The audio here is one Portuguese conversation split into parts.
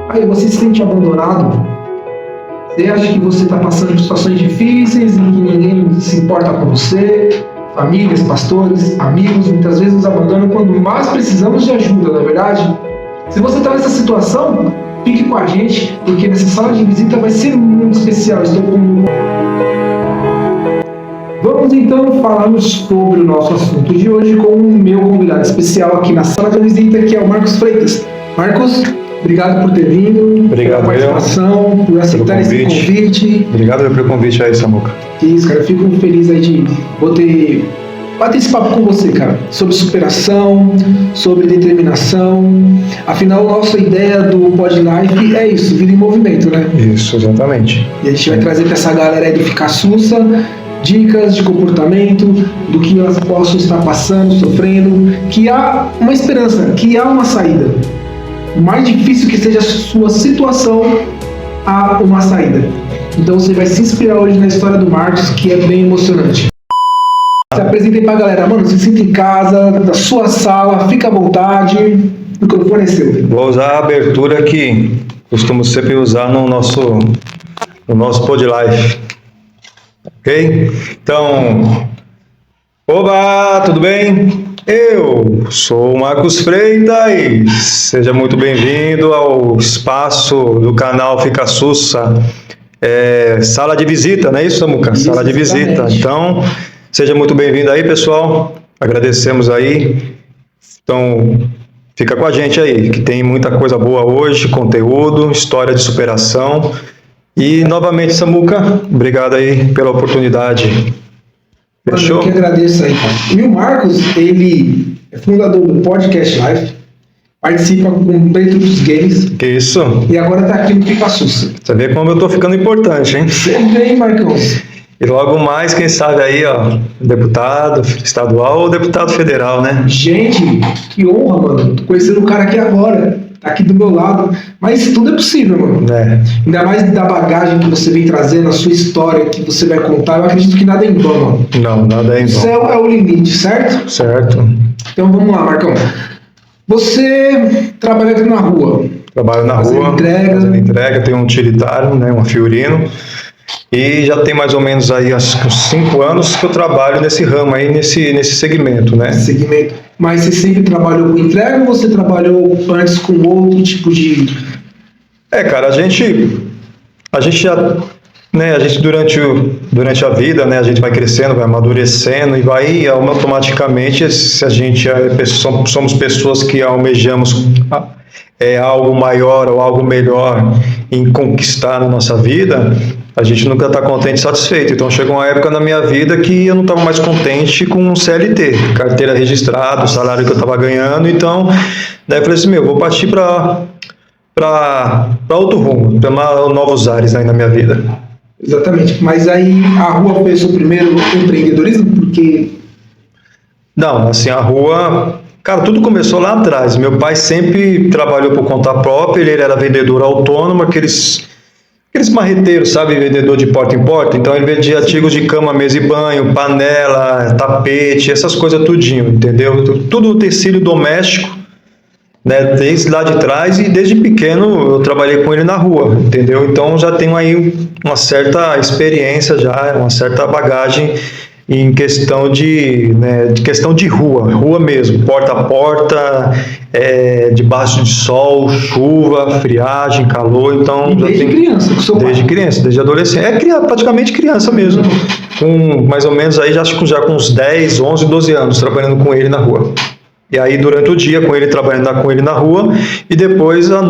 Aí você se sente abandonado? Você acha que você está passando por situações difíceis em que ninguém se importa com você? Famílias, pastores, amigos, muitas vezes nos abandonam quando mais precisamos de ajuda, não é verdade? Se você está nessa situação, fique com a gente, porque nessa sala de visita vai ser muito especial. Vamos então falar sobre o nosso assunto de hoje com o meu convidado especial aqui na sala de visita, que é o Marcos Freitas. Marcos, obrigado por ter vindo, obrigado pela participação, por aceitar esse convite. Obrigado pelo convite aí, Samuca. Isso, cara, eu fico feliz aí de poder bater esse papo com você, cara, sobre superação, sobre determinação. Afinal, a nossa ideia do Pod Life é isso, vida em movimento, né? Isso, exatamente. E a gente vai trazer para essa galera aí do Ficar Sussa dicas de comportamento, do que elas possam estar passando, sofrendo, que há uma esperança, que há uma saída. O mais difícil que seja a sua situação, há uma saída. Então você vai se inspirar hoje na história do Marcos, que é bem emocionante. Se apresentei pra galera, mano, se sinta em casa, da sua sala, fica à vontade, o microfone é seu. Vou usar a abertura que costumo sempre usar no nosso Pod Life. Ok? Então, oba, tudo bem? Eu sou o Marcos Freitas, seja muito bem-vindo ao espaço do canal Fica Sussa, sala de visita, não é isso, Samuca? Isso, sala de visita. Exatamente. Então, seja muito bem-vindo aí, pessoal, agradecemos aí. Então, fica com a gente aí, que tem muita coisa boa hoje, conteúdo, história de superação. E, novamente, Samuca, obrigado aí pela oportunidade. Fechou? Eu que agradeço aí, cara. E o Marcos, ele é fundador do Podcast Life, participa com Preto dos Games. Que isso? E agora tá aqui no Fica Sussa. Você vê como eu tô ficando importante, hein? Você vem, Marcos. E logo mais, quem sabe aí, ó, deputado estadual ou deputado federal, né? Gente, que honra, mano. Tô conhecendo o cara aqui agora. Tá aqui do meu lado. Mas tudo é possível, mano. Ainda mais da bagagem que você vem trazendo, a sua história que você vai contar. Eu acredito que nada é em vão, mano. Não, nada é em vão. O céu é o limite, certo? Certo. Então vamos lá, Marcão. Você trabalha na rua. Trabalho na Fazendo rua, entrega. fazendo entrega, tenho um utilitário, né, um Fiorino. E já tem mais ou menos aí uns 5 anos que eu trabalho nesse ramo aí, nesse segmento, né? Segmento. Mas você sempre trabalhou com entrega ou você trabalhou antes com outro tipo de... Cara, a gente já, né, a gente durante a vida, né, a gente vai crescendo, vai amadurecendo e vai automaticamente, se a gente somos pessoas que almejamos algo maior ou algo melhor em conquistar na nossa vida, a gente nunca está contente e satisfeito. Então chegou uma época na minha vida que eu não estava mais contente com o CLT, carteira registrada, o salário que eu estava ganhando. Então, daí eu falei assim, vou partir para outro rumo, para novos ares aí na minha vida. Exatamente. Mas aí a rua foi o seu primeiro empreendedorismo? Porque... Não, assim, a rua... Cara, tudo começou lá atrás. Meu pai sempre trabalhou por conta própria, ele era vendedor autônomo, aqueles marreteiros, sabe, vendedor de porta em porta. Então ele vendia artigos de cama, mesa e banho, panela, tapete, essas coisas tudinho, entendeu? Tudo utensílio doméstico, né, desde lá de trás, e desde pequeno eu trabalhei com ele na rua, entendeu? Então já tenho aí uma certa experiência, já uma certa bagagem em questão de rua mesmo, porta a porta, debaixo de sol, chuva, friagem, calor. Então desde criança, com seu pai? Desde criança, desde adolescente, praticamente criança mesmo, com mais ou menos aí já com uns 10, 11, 12 anos trabalhando com ele na rua. E aí durante o dia trabalhando com ele na rua e depois à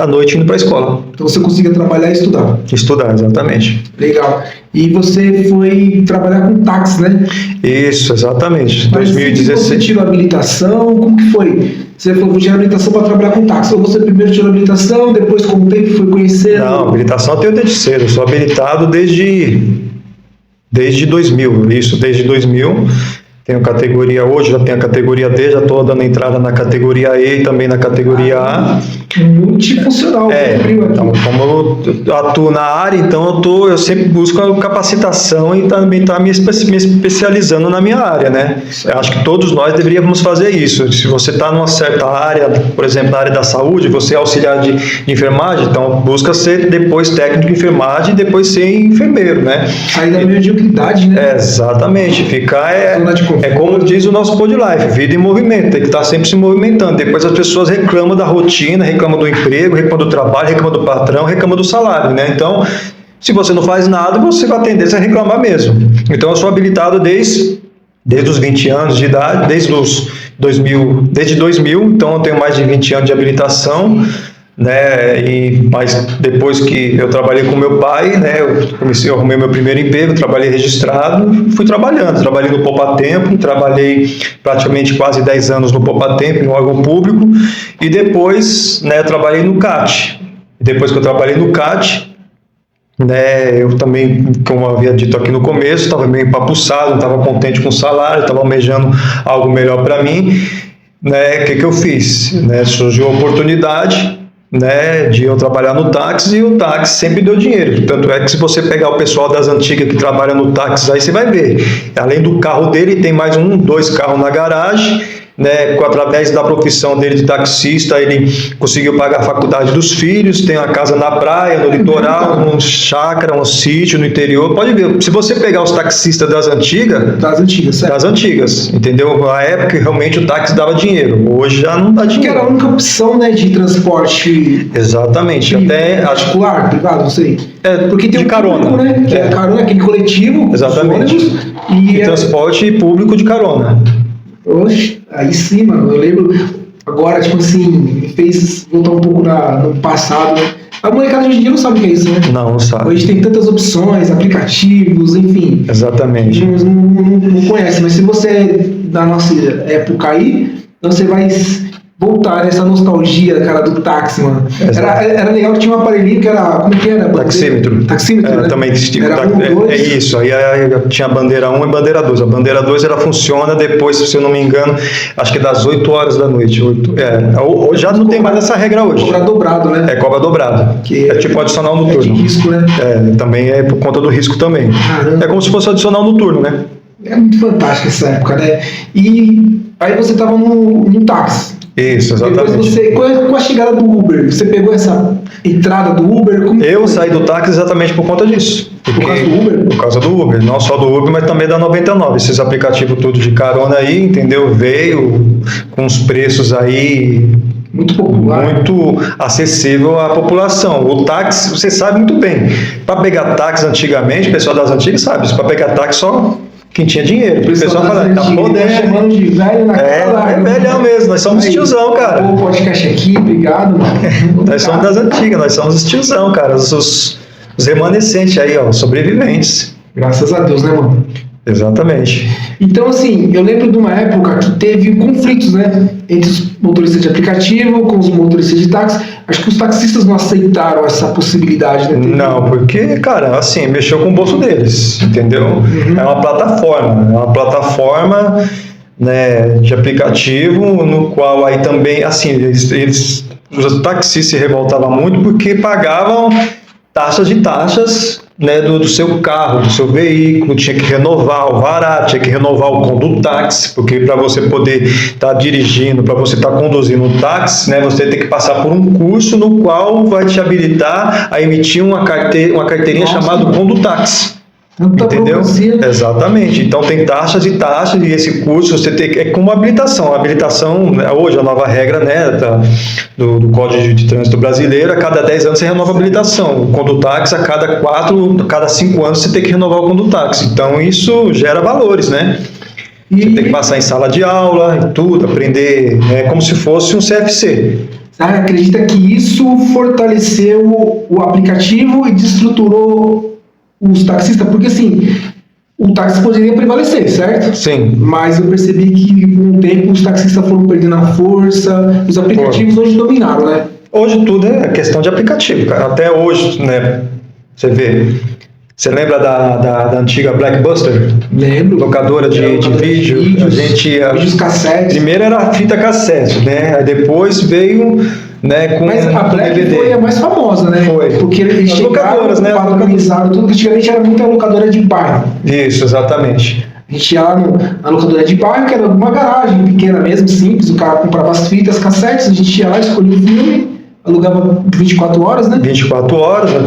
noite indo para a escola. Então você conseguia trabalhar e estudar? Estudar, exatamente. Legal. E você foi trabalhar com táxi, né? Isso, exatamente. Mas 2016. você tirou habilitação? Como que foi? Você falou, vou tirar habilitação para trabalhar com táxi. Ou você primeiro tirou habilitação, depois com o tempo foi conhecendo? Não, habilitação eu tenho desde cedo. Eu sou habilitado desde 2000. Isso, desde 2000. Tenho categoria hoje, já tenho a categoria D, já estou dando entrada na categoria E e também na categoria A. profissional. Então, como eu atuo na área, então eu sempre busco a capacitação e também estar me especializando na minha área, né? Eu acho que todos nós deveríamos fazer isso. Se você está numa certa área, por exemplo, na área da saúde, você é auxiliar de enfermagem, então busca ser depois técnico de enfermagem e depois ser enfermeiro, né? Sair da mediocridade, né? Exatamente. Ficar como diz o nosso Podlife, vida em movimento, tem que estar sempre se movimentando. Depois as pessoas reclamam da rotina, reclamam do emprego, reclamam do trabalho, reclamam do patrão, reclamam do salário, né? Então, se você não faz nada, você vai tender a reclamar mesmo. Então, eu sou habilitado desde os 20 anos de idade, desde 2000, então eu tenho mais de 20 anos de habilitação, né? Mas depois que eu trabalhei com meu pai, né, eu arrumei meu primeiro emprego, trabalhei registrado, fui trabalhando, trabalhei no Poupatempo, trabalhei praticamente quase 10 anos no Poupatempo, em um órgão público, e depois, né, trabalhei no CAT. Depois que eu trabalhei no CAT, né, eu também, como eu havia dito aqui no começo, estava meio empapuçado, não estava contente com o salário, estava almejando algo melhor para mim, né? O que eu fiz? Né, surgiu a oportunidade, né, de eu trabalhar no táxi, e o táxi sempre deu dinheiro. Tanto é que se você pegar o pessoal das antigas que trabalha no táxi, aí você vai ver, além do carro dele, tem mais 2 carros na garagem, né, através da profissão dele de taxista, ele conseguiu pagar a faculdade dos filhos, tem uma casa na praia, no litoral, um chácara, um sítio no interior. Pode ver, se você pegar os taxistas das antigas, entendeu? Na época realmente o táxi dava dinheiro, hoje já não dá dinheiro. Que era a única opção, né, de transporte. Exatamente, até particular, privado, não sei. Porque tem de carona, público, né, que é carona, aquele coletivo, exatamente, ônibus, e transporte público de carona. Oxe, aí sim, mano, eu lembro agora, tipo assim, me fez voltar um pouco no passado, né? A molecada de hoje em dia não sabe o que é isso, né? Não sabe. Hoje tem tantas opções, aplicativos, enfim. Exatamente. Não conhece, mas se você é da nossa época aí, você vai voltar nessa nostalgia, cara, do táxi, mano. Era legal que tinha um aparelhinho que era, como que era? Taxímetro. Taxímetro, né? Também era 1, 2. isso, aí tinha a bandeira 1 e bandeira 2. A bandeira 2 ela funciona depois, se eu não me engano, acho que das 8 horas da noite. Já não tem mais essa regra hoje. Cobra dobrado, né? Cobra dobrado. Que é tipo adicional noturno. É de risco, né? Também é por conta do risco também. Caramba. É como se fosse adicional noturno, né? É muito fantástica essa época, né? E aí você tava no táxi. Isso, exatamente. Depois com a chegada do Uber, você pegou essa entrada do Uber? Eu saí do táxi exatamente por conta disso. Por causa do Uber? Por causa do Uber, não só do Uber, mas também da 99. Esses aplicativos todos de carona aí, entendeu? Veio com os preços aí muito popular, muito acessível à população. O táxi, você sabe muito bem. Para pegar táxi antigamente, o pessoal das antigas sabe, para pegar táxi só quem tinha dinheiro. O pessoal fala, tá podendo. Chamando de velho na cara. É velhão mesmo, nós somos tiozão, cara. O podcast aqui, obrigado, mano. Nós somos das antigas, nós somos os tiozão, cara. Os remanescentes aí, ó, sobreviventes. Graças a Deus, né, mano? Exatamente. Então, assim, eu lembro de uma época que teve conflitos, né, entre os motoristas de aplicativo com os motoristas de táxi. Acho que os taxistas não aceitaram essa possibilidade, né? Não, porque, cara, assim, mexeu com o bolso deles, entendeu? Uhum. É uma plataforma, né, de aplicativo, no qual aí também, assim, os taxistas se revoltavam muito porque pagavam taxas, né, do seu carro, do seu veículo, tinha que renovar o alvará, tinha que renovar o condutáxi, porque para você poder estar dirigindo, para você estar conduzindo um táxi, né, você tem que passar por um curso no qual vai te habilitar a emitir uma carteirinha chamada condutáxi. Entendeu? Exatamente. Então tem taxas e esse curso você tem é como habilitação. A habilitação, hoje a nova regra, né, do Código de Trânsito Brasileiro, a cada 10 anos você renova a habilitação. O condutáxi, a cada 5 anos você tem que renovar o condutáxi. Então isso gera valores, né? Você tem que passar em sala de aula e tudo, aprender, como se fosse um CFC. Acredita que isso fortaleceu o aplicativo e desestruturou os taxistas? Porque assim, o táxi poderia prevalecer, certo? Sim. Mas eu percebi que com o tempo os taxistas foram perdendo a força, os aplicativos hoje dominaram, né? Hoje tudo é questão de aplicativo, cara. Até hoje, né? Você vê. Você lembra da antiga Blockbuster? Lembro. Locadora de vídeo. A gente ia... Vídeos cassete. Primeiro era a fita cassete, né? Aí depois veio né, com Mas a Black DVD. foi a mais famosa, né? Foi. Porque eles As chegaram, locadoras, né? padronizaram tudo. Antigamente era muita locadora de bairro. Isso, exatamente. A gente ia lá na locadora de bairro, que era uma garagem pequena mesmo, simples. O cara comprava as fitas, cassetes, a gente ia lá, escolhia o filme, alugava 24 horas, né? 24 horas, né?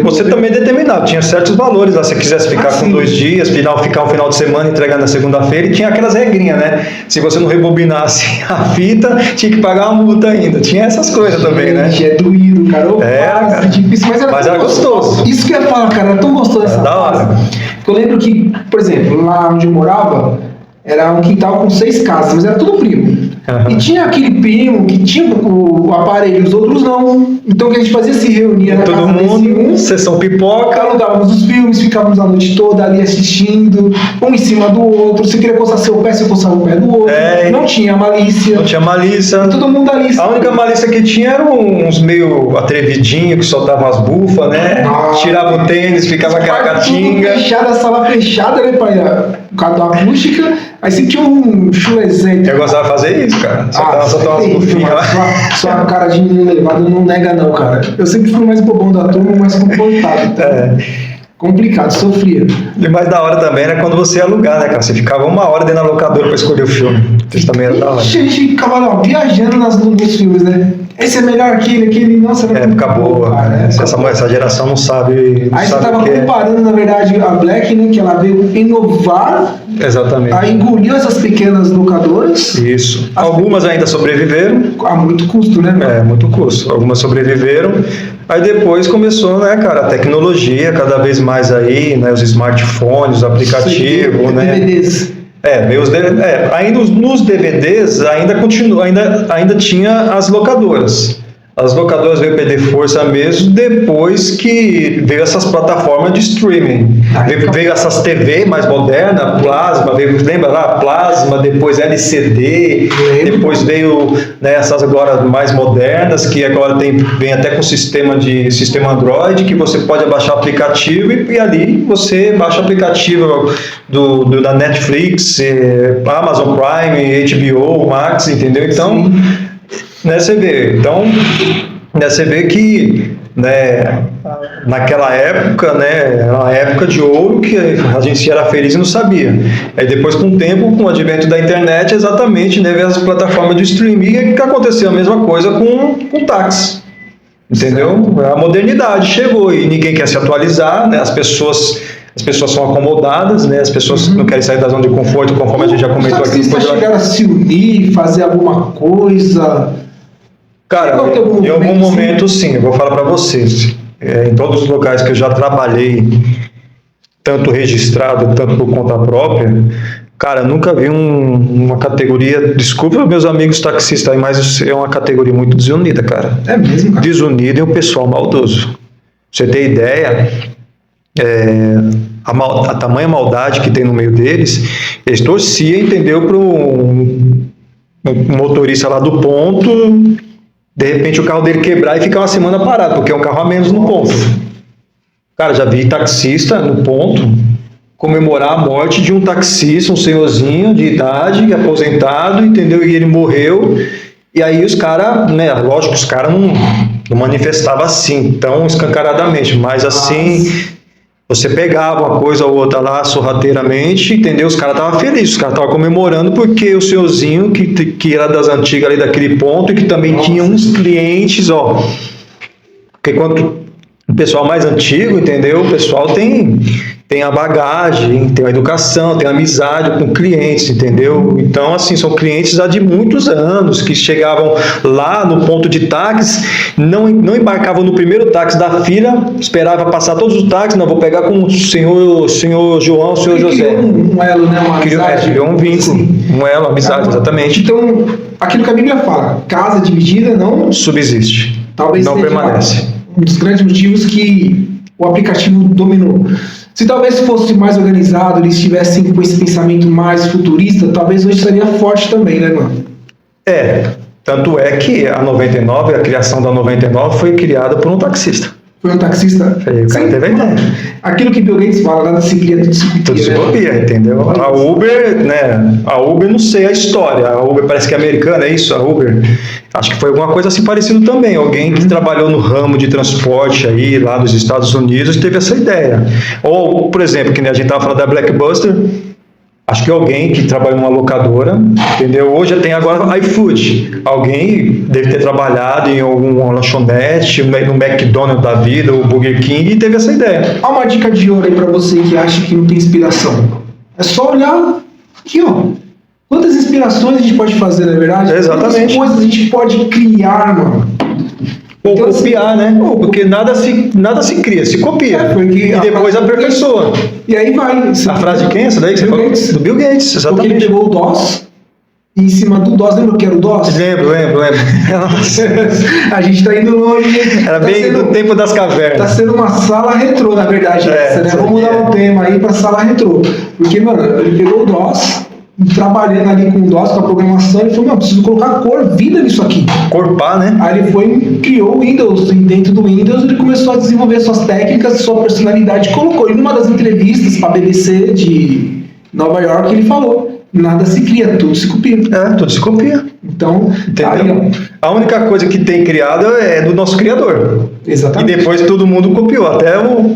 Você também determinava, tinha certos valores lá, se você quisesse ficar com 2 dias, ficar um final de semana, entregar na segunda-feira, e tinha aquelas regrinhas, né? Se você não rebobinasse a fita, tinha que pagar uma multa ainda, tinha essas coisas também, né? É doído, cara. Cara. Difícil, Mas era gostoso. Isso que eu ia falar, cara, era tão gostoso essa Da hora. fase. Eu lembro que, por exemplo, lá onde eu morava, era um quintal com 6 casas, mas era tudo primo. Uhum. E tinha aquele primo que tinha o aparelho, os outros não. Então o que a gente fazia se reunia na Todo casa mundo, desse um, sessão pipoca. alugávamos os filmes, ficávamos a noite toda ali assistindo, um em cima do outro. Se queria coçar seu pé, você coçava o pé do outro. Não tinha malícia. Não tinha malícia. Todo mundo ali. A única malícia que tinha eram uns meio atrevidinhos que soltavam as bufas, né? Tiravam o tênis, ficava aquela catinga. Fechada, a sala fechada, né, pai? O carro da acústica. Aí você tinha um chulezento. Eu gostava de fazer isso, cara. Soltava umas bufinhas lá. Sua cara de menino elevado não nega, não, cara. Eu sempre fui mais bobão da turma, mais comportado. Então, complicado, sofria. E mais da hora também era quando você ia alugar, né, cara? Você ficava 1 hora dentro da locadora pra escolher o filme. Isso também era da hora. A gente ficava lá, viajando nos filmes, né? Esse é melhor que aquele, nossa, era muito Época boa. cara. Essa geração não sabe. Aí você sabe tava o que comparando, na verdade, a Black, né? Que ela veio inovar. Exatamente. Aí engoliu essas pequenas locadoras. Isso. Algumas ainda sobreviveram. A muito custo, né? Muito custo. Algumas sobreviveram. Aí depois começou, né, cara, a tecnologia cada vez mais aí, né, os smartphones, os aplicativos, né? DVDs. Ainda nos DVDs ainda tinha as locadoras. As locadoras veio perder força mesmo depois que veio essas plataformas de streaming. Veio essas TV mais modernas, Plasma, lembra lá? Plasma, depois LCD, depois veio, né, essas agora mais modernas, que agora vem até com sistema Android, que você pode baixar o aplicativo e ali você baixa o aplicativo da Netflix, Amazon Prime, HBO, Max, entendeu? Então, você vê que, né, naquela época, né, era uma época de ouro que a gente era feliz e não sabia. Aí depois, com o tempo, com o advento da internet, exatamente, né, veio as plataformas de streaming, e que aconteceu a mesma coisa com o táxi. Entendeu? A modernidade chegou e ninguém quer se atualizar, né, as pessoas são acomodadas, né? As pessoas não querem sair da zona de conforto, conforme a gente já comentou aqui. Os taxistas chegaram a se unir, fazer alguma coisa? Cara, em algum momento, sim, eu vou falar para vocês. Em todos os locais que eu já trabalhei, tanto registrado, tanto por conta própria, cara, nunca vi uma categoria, desculpa meus amigos taxistas aí, mas é uma categoria muito desunida, cara. É mesmo, cara? Desunida e um pessoal maldoso. Pra você ter ideia, a tamanha maldade que tem no meio deles, eles torciam, entendeu, para um motorista lá do ponto, de repente o carro dele quebrar e ficar uma semana parado, porque é um carro a menos no ponto. Cara, já vi taxista no ponto comemorar a morte de um taxista, um senhorzinho de idade, aposentado, entendeu, e ele morreu. E aí os caras, né, lógico, os caras não manifestavam assim, tão escancaradamente, mas assim, você pegava uma coisa ou outra lá sorrateiramente, entendeu? Os caras estavam felizes, os caras estavam comemorando porque o senhorzinho que era das antigas ali daquele ponto e que também tinha uns clientes, porque quando o pessoal mais antigo, entendeu? O pessoal tem a bagagem, tem a educação, tem a amizade com clientes, entendeu? Então, assim, são clientes há de muitos anos que chegavam lá no ponto de táxi, não embarcavam no primeiro táxi da fila, esperava passar todos os táxis, não, vou pegar com o senhor João, o senhor José. Um elo, né? Uma amizade. Criou um vínculo, um elo, uma amizade, exatamente. Então, aquilo que a Bíblia fala, casa dividida não subsiste, talvez não seja permanece. Um dos grandes motivos que o aplicativo dominou. Se talvez fosse mais organizado, eles estivessem com esse pensamento mais futurista, talvez hoje seria forte também, né, mano? Tanto é que a 99, a criação da 99 foi criada por um taxista. Foi um taxista? Aí o cara teve a ideia. Aquilo que Bill Gates fala, nada se cria, tudo se copia. Tudo se copia, entendeu? A Uber, né? A Uber, não sei a história. A Uber parece que é americana, é isso? A Uber. Acho que foi alguma coisa assim parecida também. Alguém que trabalhou no ramo de transporte aí, lá dos Estados Unidos, teve essa ideia. Ou, por exemplo, que nem a gente estava falando da Blockbuster. Acho que alguém que trabalha numa locadora, entendeu? Hoje tem agora iFood. Alguém deve ter trabalhado em alguma lanchonete, no McDonald's da vida, ou Burger King, e teve essa ideia. Há uma dica de ouro aí pra você que acha que não tem inspiração. É só olhar aqui, ó. Quantas inspirações a gente pode fazer, não é verdade? Exatamente. Quantas coisas a gente pode criar, mano. Ou Então, copiar, né? Porque nada se cria, se copia. E depois aperfeiçoa. E aí vai. A frase de quem? Essa daí que você falou? Gates. Do Bill Gates, Porque exatamente. ele pegou o DOS, e em cima do DOS, lembra o que era o DOS? Lembro. Nossa. A gente tá indo longe. Era bem do tempo das Tá cavernas. sendo uma sala retrô, na verdade, essa, né? isso Vamos aí, mudar o tema aí pra sala retrô. Porque, mano, ele pegou o DOS, trabalhando ali com o DOS, com a programação, ele falou, não, preciso colocar cor, vida nisso aqui. Corpar, né? Aí ele foi e criou o Windows, e dentro do Windows ele começou a desenvolver suas técnicas, sua personalidade, colocou. E numa das entrevistas para a BBC de Nova York, ele falou, nada se cria, tudo se copia. Tudo se copia. Então, Entendeu? aí, A única coisa que tem criado é do nosso criador. E exatamente. depois todo mundo copiou.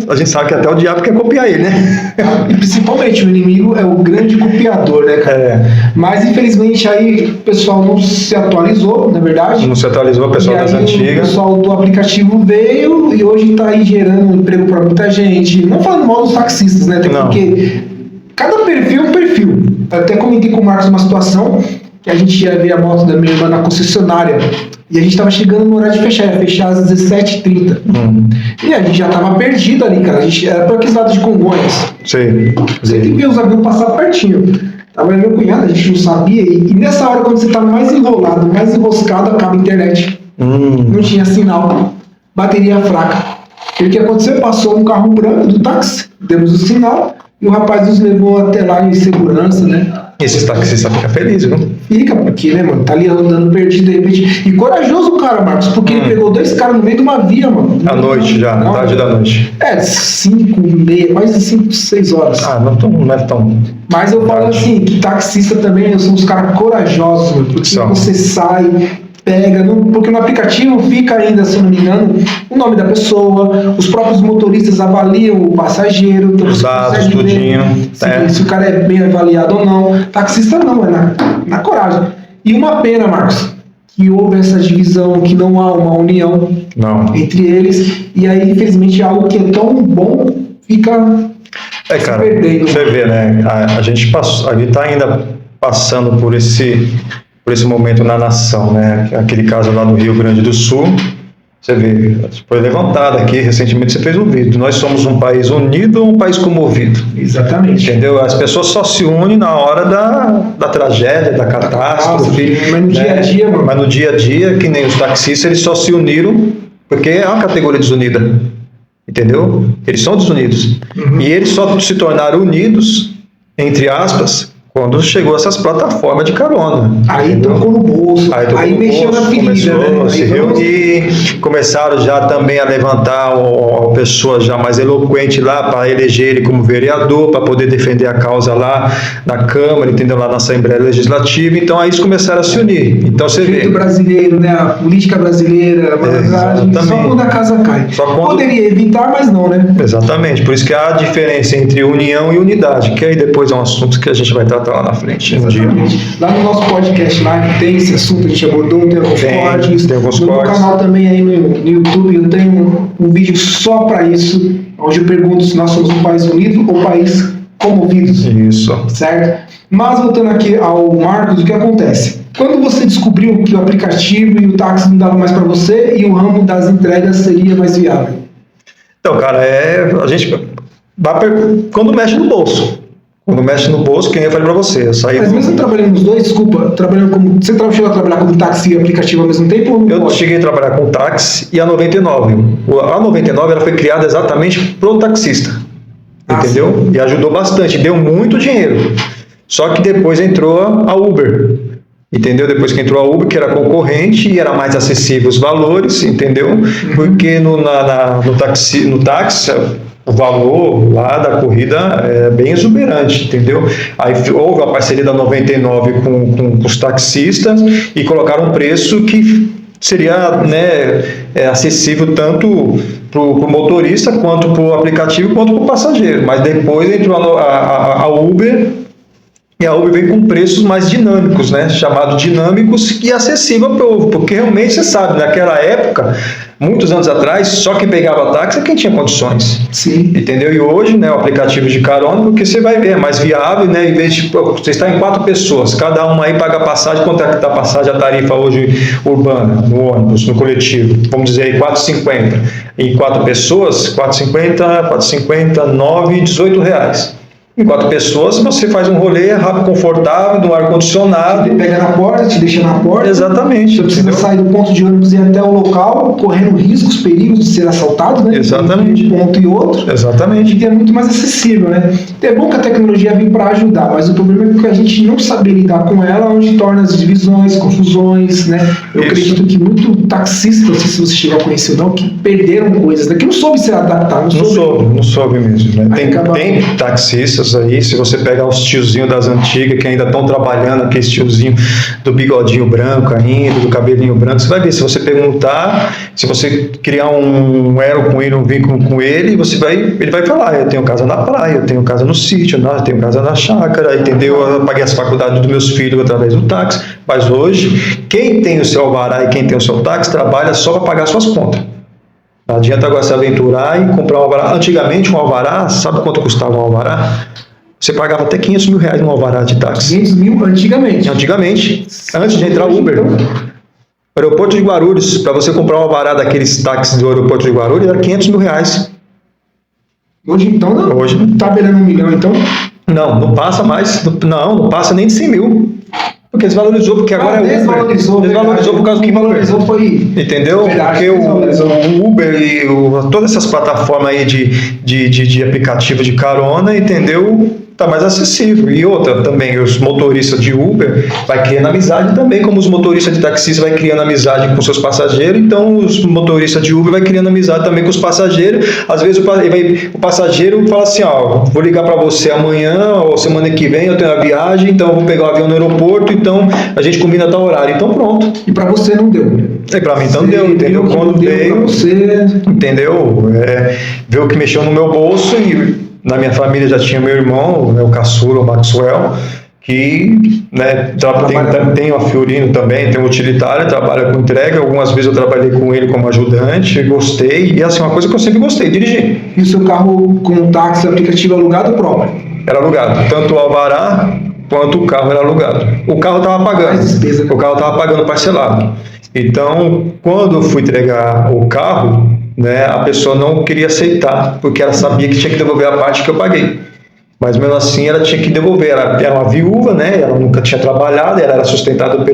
A gente sabe que até o diabo quer copiar ele, né? E principalmente o inimigo é o grande copiador, né, cara? Mas infelizmente aí o pessoal não se atualizou, na verdade. Não se atualizou o pessoal E das aí, o antigas. pessoal do aplicativo veio e hoje está aí gerando emprego para muita gente. Não falando mal dos taxistas, né? Até Não. porque cada perfil é um perfil. Eu até comentei com o Marcos uma situação que a gente ia ver a moto da minha irmã na concessionária e a gente estava chegando no horário de fechar, ia fechar às 17h30. E a gente já estava perdido ali, cara. A gente era para aqueles lados de Congonhas. Sei. Você tem que ver os aviões passar pertinho. Tava meu cunhado, a gente não sabia. E nessa hora, quando você tá mais enrolado, mais enroscado, acaba a internet. Não tinha sinal. Bateria fraca. E o que aconteceu? Passou um carro branco do táxi, demos o sinal, e o rapaz nos levou até lá em segurança, né? Esses taxistas ficam felizes, viu? Fica, porque, né, mano? Tá ali andando perdido, de repente. E corajoso o cara, Marcos, porque ele pegou 2 caras no meio de uma via, mano. À noite já, Não, tarde da noite. 5h30, mais de 5, 6 horas. Não é tão. Mas eu falo assim, que taxista também são uns caras corajosos, mano, porque São. você sai, pega, porque no aplicativo fica ainda, se eu não me engano, o nome da pessoa, os próprios motoristas avaliam o passageiro, então Os você dados, consegue ver tudinho. se o cara é bem avaliado ou não. Taxista não, é na coragem. E uma pena, Marcos, que houve essa divisão, que não há uma união Não. entre eles, e aí, infelizmente, algo que é tão bom fica Cara, perdendo. você vê, né? A gente tá ainda passando por esse momento na nação, né? Aquele caso lá no Rio Grande do Sul, você vê, foi levantado aqui, recentemente você fez um vídeo, nós somos um país unido ou um país comovido? Exatamente. Entendeu? As pessoas só se unem na hora da tragédia, da catástrofe. Mas no dia a dia, mano. Mas no dia a dia, que nem os taxistas, eles só se uniram porque é uma categoria desunida. Entendeu? Eles são desunidos. E eles só se tornaram unidos, entre aspas, quando chegou essas plataformas de carona. Aí tocou no bolso, aí mexeu na ferida, começou né? a se reunir, começaram já também a levantar uma pessoa já mais eloquente lá para eleger ele como vereador, para poder defender a causa lá na Câmara, entendeu? Lá na Assembleia Legislativa. Então aí eles começaram a se unir. Então você O jeito vê. brasileiro, né? A política brasileira, a malandragem, só exatamente. quando a casa cai. Só quando- Poderia evitar, mas não, né? Exatamente, por isso que há a diferença entre união e unidade, que aí depois é um assunto que a gente vai tratar lá na frente. Um dia. Exatamente. Lá no nosso podcast lá, que tem esse assunto, a gente abordou, tem alguns cortes. tem alguns no meu cortes. canal também aí no YouTube, eu tenho um vídeo só para isso, onde eu pergunto se nós somos um país unido ou um país comovidos. Isso. Certo? Mas voltando aqui ao Marcos, o que acontece? Quando você descobriu que o aplicativo e o táxi não davam mais para você e o ramo das entregas seria mais viável? Então, cara, a gente quando mexe no bolso. Quando mexe no bolso, quem eu falei pra você? Eu saí Mas mesmo trabalhando nos dois, desculpa, trabalhando como. Você chegou a trabalhar como táxi e aplicativo ao mesmo tempo ou não Eu pode? cheguei a trabalhar com táxi e a 99. A 99 ela foi criada exatamente pro taxista. Entendeu? E ajudou bastante, deu muito dinheiro. Só que depois entrou a Uber. entendeu? Depois que entrou a Uber, que era concorrente e era mais acessível os valores, entendeu? Porque no táxi, o valor lá da corrida é bem exuberante, entendeu? Aí houve a parceria da 99 com os taxistas e colocaram um preço que seria, né, acessível tanto para o motorista, quanto para o aplicativo, quanto para o passageiro. Mas depois entrou a Uber, e a Uber vem com preços mais dinâmicos, né? Chamados dinâmicos e acessível ao povo, porque realmente você sabe, naquela época, muitos anos atrás, só quem pegava táxi é quem tinha condições. Sim. Entendeu? E hoje, né, o aplicativo de carona, porque você vai ver, é mais viável, né? Em vez de você está em 4 pessoas, cada uma aí paga a passagem, quanto é que está a passagem, a tarifa hoje urbana, no ônibus, no coletivo? Vamos dizer aí, R$4,50. Em 4 pessoas, R$4,50, 9, R$18. Em 4 pessoas, você faz um rolê rápido, confortável, no ar-condicionado. Ele pega na porta, te deixa na porta. Exatamente. Você precisa sair do ponto de ônibus e ir até o local, correndo riscos, perigos de ser assaltado, né? Exatamente. De um ponto e outro. Exatamente. E é muito mais acessível, né? Então, é bom que a tecnologia vem para ajudar, mas o problema é que a gente não saber lidar com ela, onde torna as divisões, confusões, né? Eu acredito que muito taxista, não sei se você chegou a conhecer ou não, que perderam coisas, né? Que não soube se adaptar. Não soube mesmo, né? Tem taxistas aí, se você pegar os tiozinhos das antigas que ainda estão trabalhando, aqueles tiozinhos do bigodinho branco ainda, do cabelinho branco, você vai ver, se você perguntar, se você criar um elo com ele, um vínculo com ele, ele vai falar, eu tenho casa na praia, eu tenho casa no sítio, eu tenho casa na chácara, entendeu? Eu paguei as faculdades dos meus filhos através do táxi, mas hoje, quem tem o seu alvará e quem tem o seu táxi, trabalha só para pagar suas contas. Não adianta agora se aventurar e comprar um alvará. Antigamente, um alvará, sabe quanto custava um alvará? Você pagava até R$500 mil num alvará de táxi. 500 mil antigamente? Antigamente, antes de entrar o Uber. Aeroporto de Guarulhos, para você comprar um alvará daqueles táxis do aeroporto de Guarulhos, era R$500 mil. Hoje então não? Hoje. Tá beirando 1 milhão então? Não passa mais, não passa nem de 100 mil. Porque desvalorizou, porque agora é Uber. Desvalorizou por causa do que valorizou foi. Entendeu? Verdade, porque o Uber e todas essas plataformas aí de aplicativo de carona, entendeu? Tá mais acessível. E outra também, os motoristas de Uber vai criando amizade também, como os motoristas de taxista vai criando amizade com seus passageiros, então os motoristas de Uber vai criando amizade também com os passageiros. Às vezes o passageiro fala assim, ó, vou ligar para você amanhã ou semana que vem, eu tenho uma viagem, então eu vou pegar o avião no aeroporto, então a gente combina tal horário. Então pronto. E para você não deu, né? Para mim então deu, entendeu? Quando veio, você... entendeu? Veio que mexeu no meu bolso e na minha família já tinha meu irmão, o caçula, o Maxwell, que, né, tem o Fiorino também, tem o utilitário, trabalha com entrega. Algumas vezes eu trabalhei com ele como ajudante, gostei, e assim, uma coisa que eu sempre gostei, dirigir. E o seu carro com táxi aplicativo alugado próprio? Era alugado, tanto o alvará quanto o carro era alugado. O carro estava pagando, o carro estava pagando parcelado. Então, quando eu fui entregar o carro, né, a pessoa não queria aceitar, porque ela sabia que tinha que devolver a parte que eu paguei. Mas mesmo assim ela tinha que devolver. Ela era uma viúva, né? Ela nunca tinha trabalhado, ela era sustentada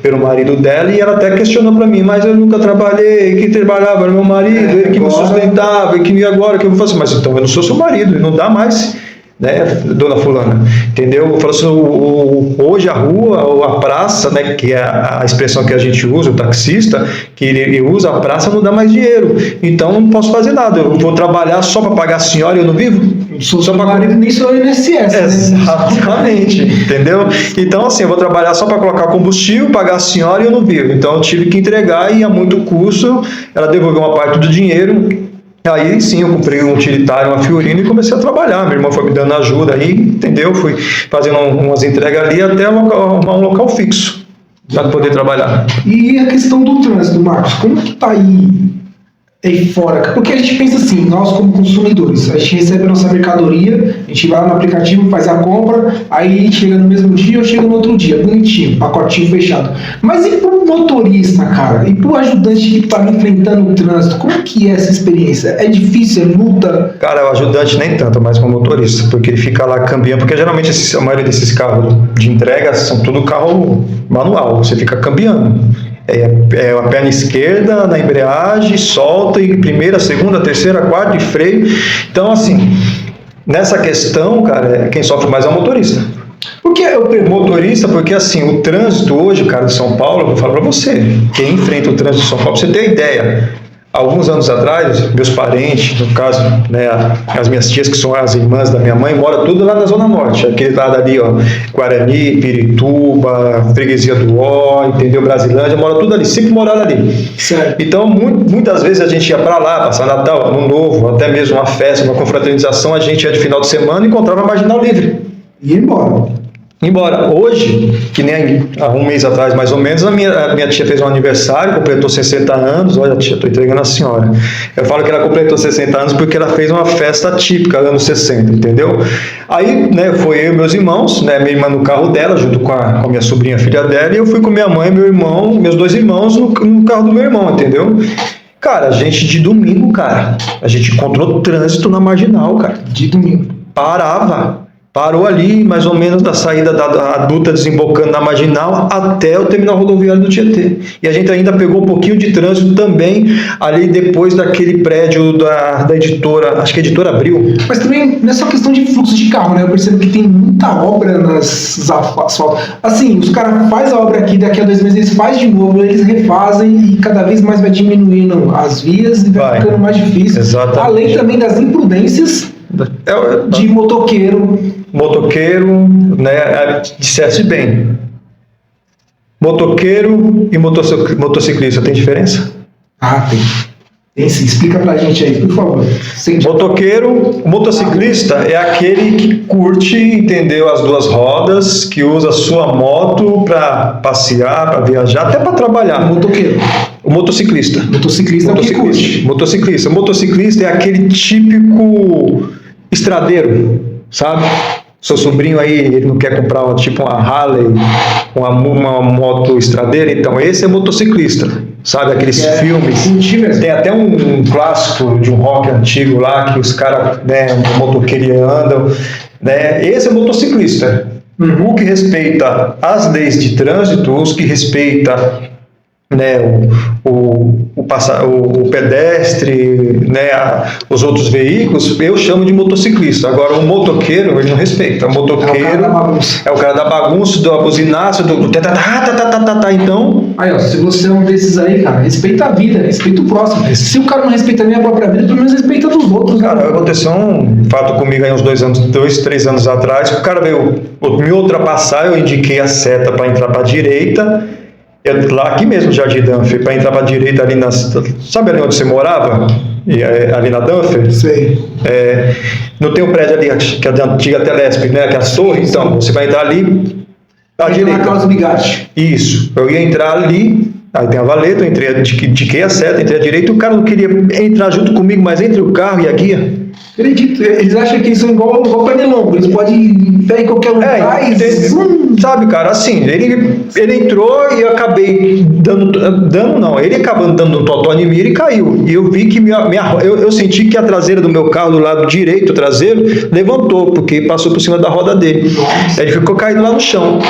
pelo marido dela, e ela até questionou para mim, mas eu nunca trabalhei, quem trabalhava era meu marido, ele que me sustentava, e agora que eu vou fazer? Mas então eu não sou seu marido, não dá mais, né, dona fulana, entendeu? Eu falo assim, hoje a rua, ou a praça, né, que é a expressão que a gente usa, o taxista, que ele usa a praça, não dá mais dinheiro, então não posso fazer nada, eu vou trabalhar só para pagar a senhora e eu não vivo? Sou seu marido, nem sou INSS, né? Exatamente, entendeu? Então assim, eu vou trabalhar só para colocar combustível, pagar a senhora e eu não vivo, então eu tive que entregar, e a muito custo ela devolveu uma parte do dinheiro. Aí sim, eu comprei um utilitário, uma Fiorino, e comecei a trabalhar. Minha irmã foi me dando ajuda aí, entendeu? Fui fazendo umas entregas ali até arrumar um local fixo para poder trabalhar. E a questão do trânsito, Marcos, como que tá aí fora? Porque a gente pensa assim, nós como consumidores, a gente recebe a nossa mercadoria, a gente vai lá no aplicativo, faz a compra, aí chega no mesmo dia ou chega no outro dia, bonitinho, pacotinho fechado. Mas e pro motorista, cara? E pro ajudante que tá enfrentando o trânsito? Como que é essa experiência? É difícil? É luta? Cara, o ajudante nem tanto, mas como motorista, porque ele fica lá cambiando, porque geralmente a maioria desses carros de entrega são tudo carro manual, você fica cambiando. É a perna esquerda na embreagem, solta, e primeira, segunda, terceira, quarta e freio. Então, assim, nessa questão, cara, quem sofre mais é o motorista. Por que eu pergunto? Motorista, porque assim, o trânsito hoje, cara, de São Paulo, eu vou falar pra você, quem enfrenta o trânsito de São Paulo, pra você ter ideia, alguns anos atrás, meus parentes, no caso, né, as minhas tias, que são as irmãs da minha mãe, moram tudo lá na Zona Norte, aquele lado ali, ó, Guarani, Pirituba, Freguesia do Ó, entendeu, Brasilândia, mora tudo ali, sempre moraram ali. Certo. Então, muitas vezes a gente ia para lá, passar Natal, Ano Novo, até mesmo uma festa, uma confraternização, a gente ia de final de semana e encontrava a Marginal Livre. E embora. Embora hoje, que nem há um mês atrás mais ou menos, a minha tia fez um aniversário, completou 60 anos, olha tia, estou entregando a senhora. Eu falo que ela completou 60 anos porque ela fez uma festa típica anos 60, entendeu? Aí, né, foi eu e meus irmãos, né, minha irmã no carro dela, junto com a minha sobrinha, filha dela, e eu fui com minha mãe, meu irmão, meus dois irmãos no carro do meu irmão, entendeu? Cara, a gente de domingo, cara, a gente encontrou trânsito na Marginal, cara. De domingo. Parou ali, mais ou menos, da saída da adulta desembocando na Marginal até o terminal rodoviário do Tietê. E a gente ainda pegou um pouquinho de trânsito também ali depois daquele prédio da editora, acho que a editora Abril. Mas também não é só questão de fluxo de carro, né? Eu percebo que tem muita obra nas asfaltos. Assim, os caras fazem a obra aqui, daqui a 2 meses eles fazem de novo, eles refazem e cada vez mais vai diminuindo as vias e vai ficando mais difícil. Exatamente. Além também das imprudências de motoqueiro, né, dissesse bem. Motoqueiro e motociclista, tem diferença? Ah, tem sim. Explica pra gente aí, por favor. O motociclista é aquele que curte, entendeu, as duas rodas, que usa a sua moto para passear, para viajar, até para trabalhar. Motoqueiro. O motociclista. Motociclista é o que curte. O motociclista é aquele típico estradeiro, sabe? Seu sobrinho aí, ele não quer comprar uma Harley, uma moto estradeira, então esse é motociclista, sabe? Aqueles filmes. Tem até um clássico de um rock antigo lá, que os caras, né, motoqueiro andam, né? Esse é motociclista. O que respeita as leis de trânsito, os que respeita, né, o pedestre, né, os outros veículos, eu chamo de motociclista. Agora, o motoqueiro, ele não respeita. O motoqueiro é o cara da bagunça, do buzinaço, do então... Aí, ó, se você é um desses aí, cara, respeita a vida, respeita o próximo. Se o cara não respeita a minha própria vida, pelo menos respeita a dos outros. Cara, aconteceu um fato comigo aí uns 2, 3 anos atrás, o cara veio me ultrapassar, eu indiquei a seta para entrar para a direita. Lá aqui mesmo, Jardim Danfer, para entrar para a direita ali sabe ali onde você morava? Ali na Danfer? Sei. Não tem um prédio ali, que é da antiga Telesp, né? Que é a torre, então, você vai entrar ali à direita. Na Carlos Bigatti. Isso, eu ia entrar ali, aí tem a valeta, eu indiquei a seta, entrei à direita, e o cara não queria entrar junto comigo, mas entre o carro e a guia. Acredito, eles acham que eles são igual pernilongo, eles podem pegar em qualquer lugar sabe, cara, assim, ele entrou e eu acabei ele acabou dando um totó em mim e ele caiu. E eu vi que eu senti que a traseira do meu carro, do lado direito, traseiro, levantou, porque passou por cima da roda dele. Ele ficou caído lá no chão.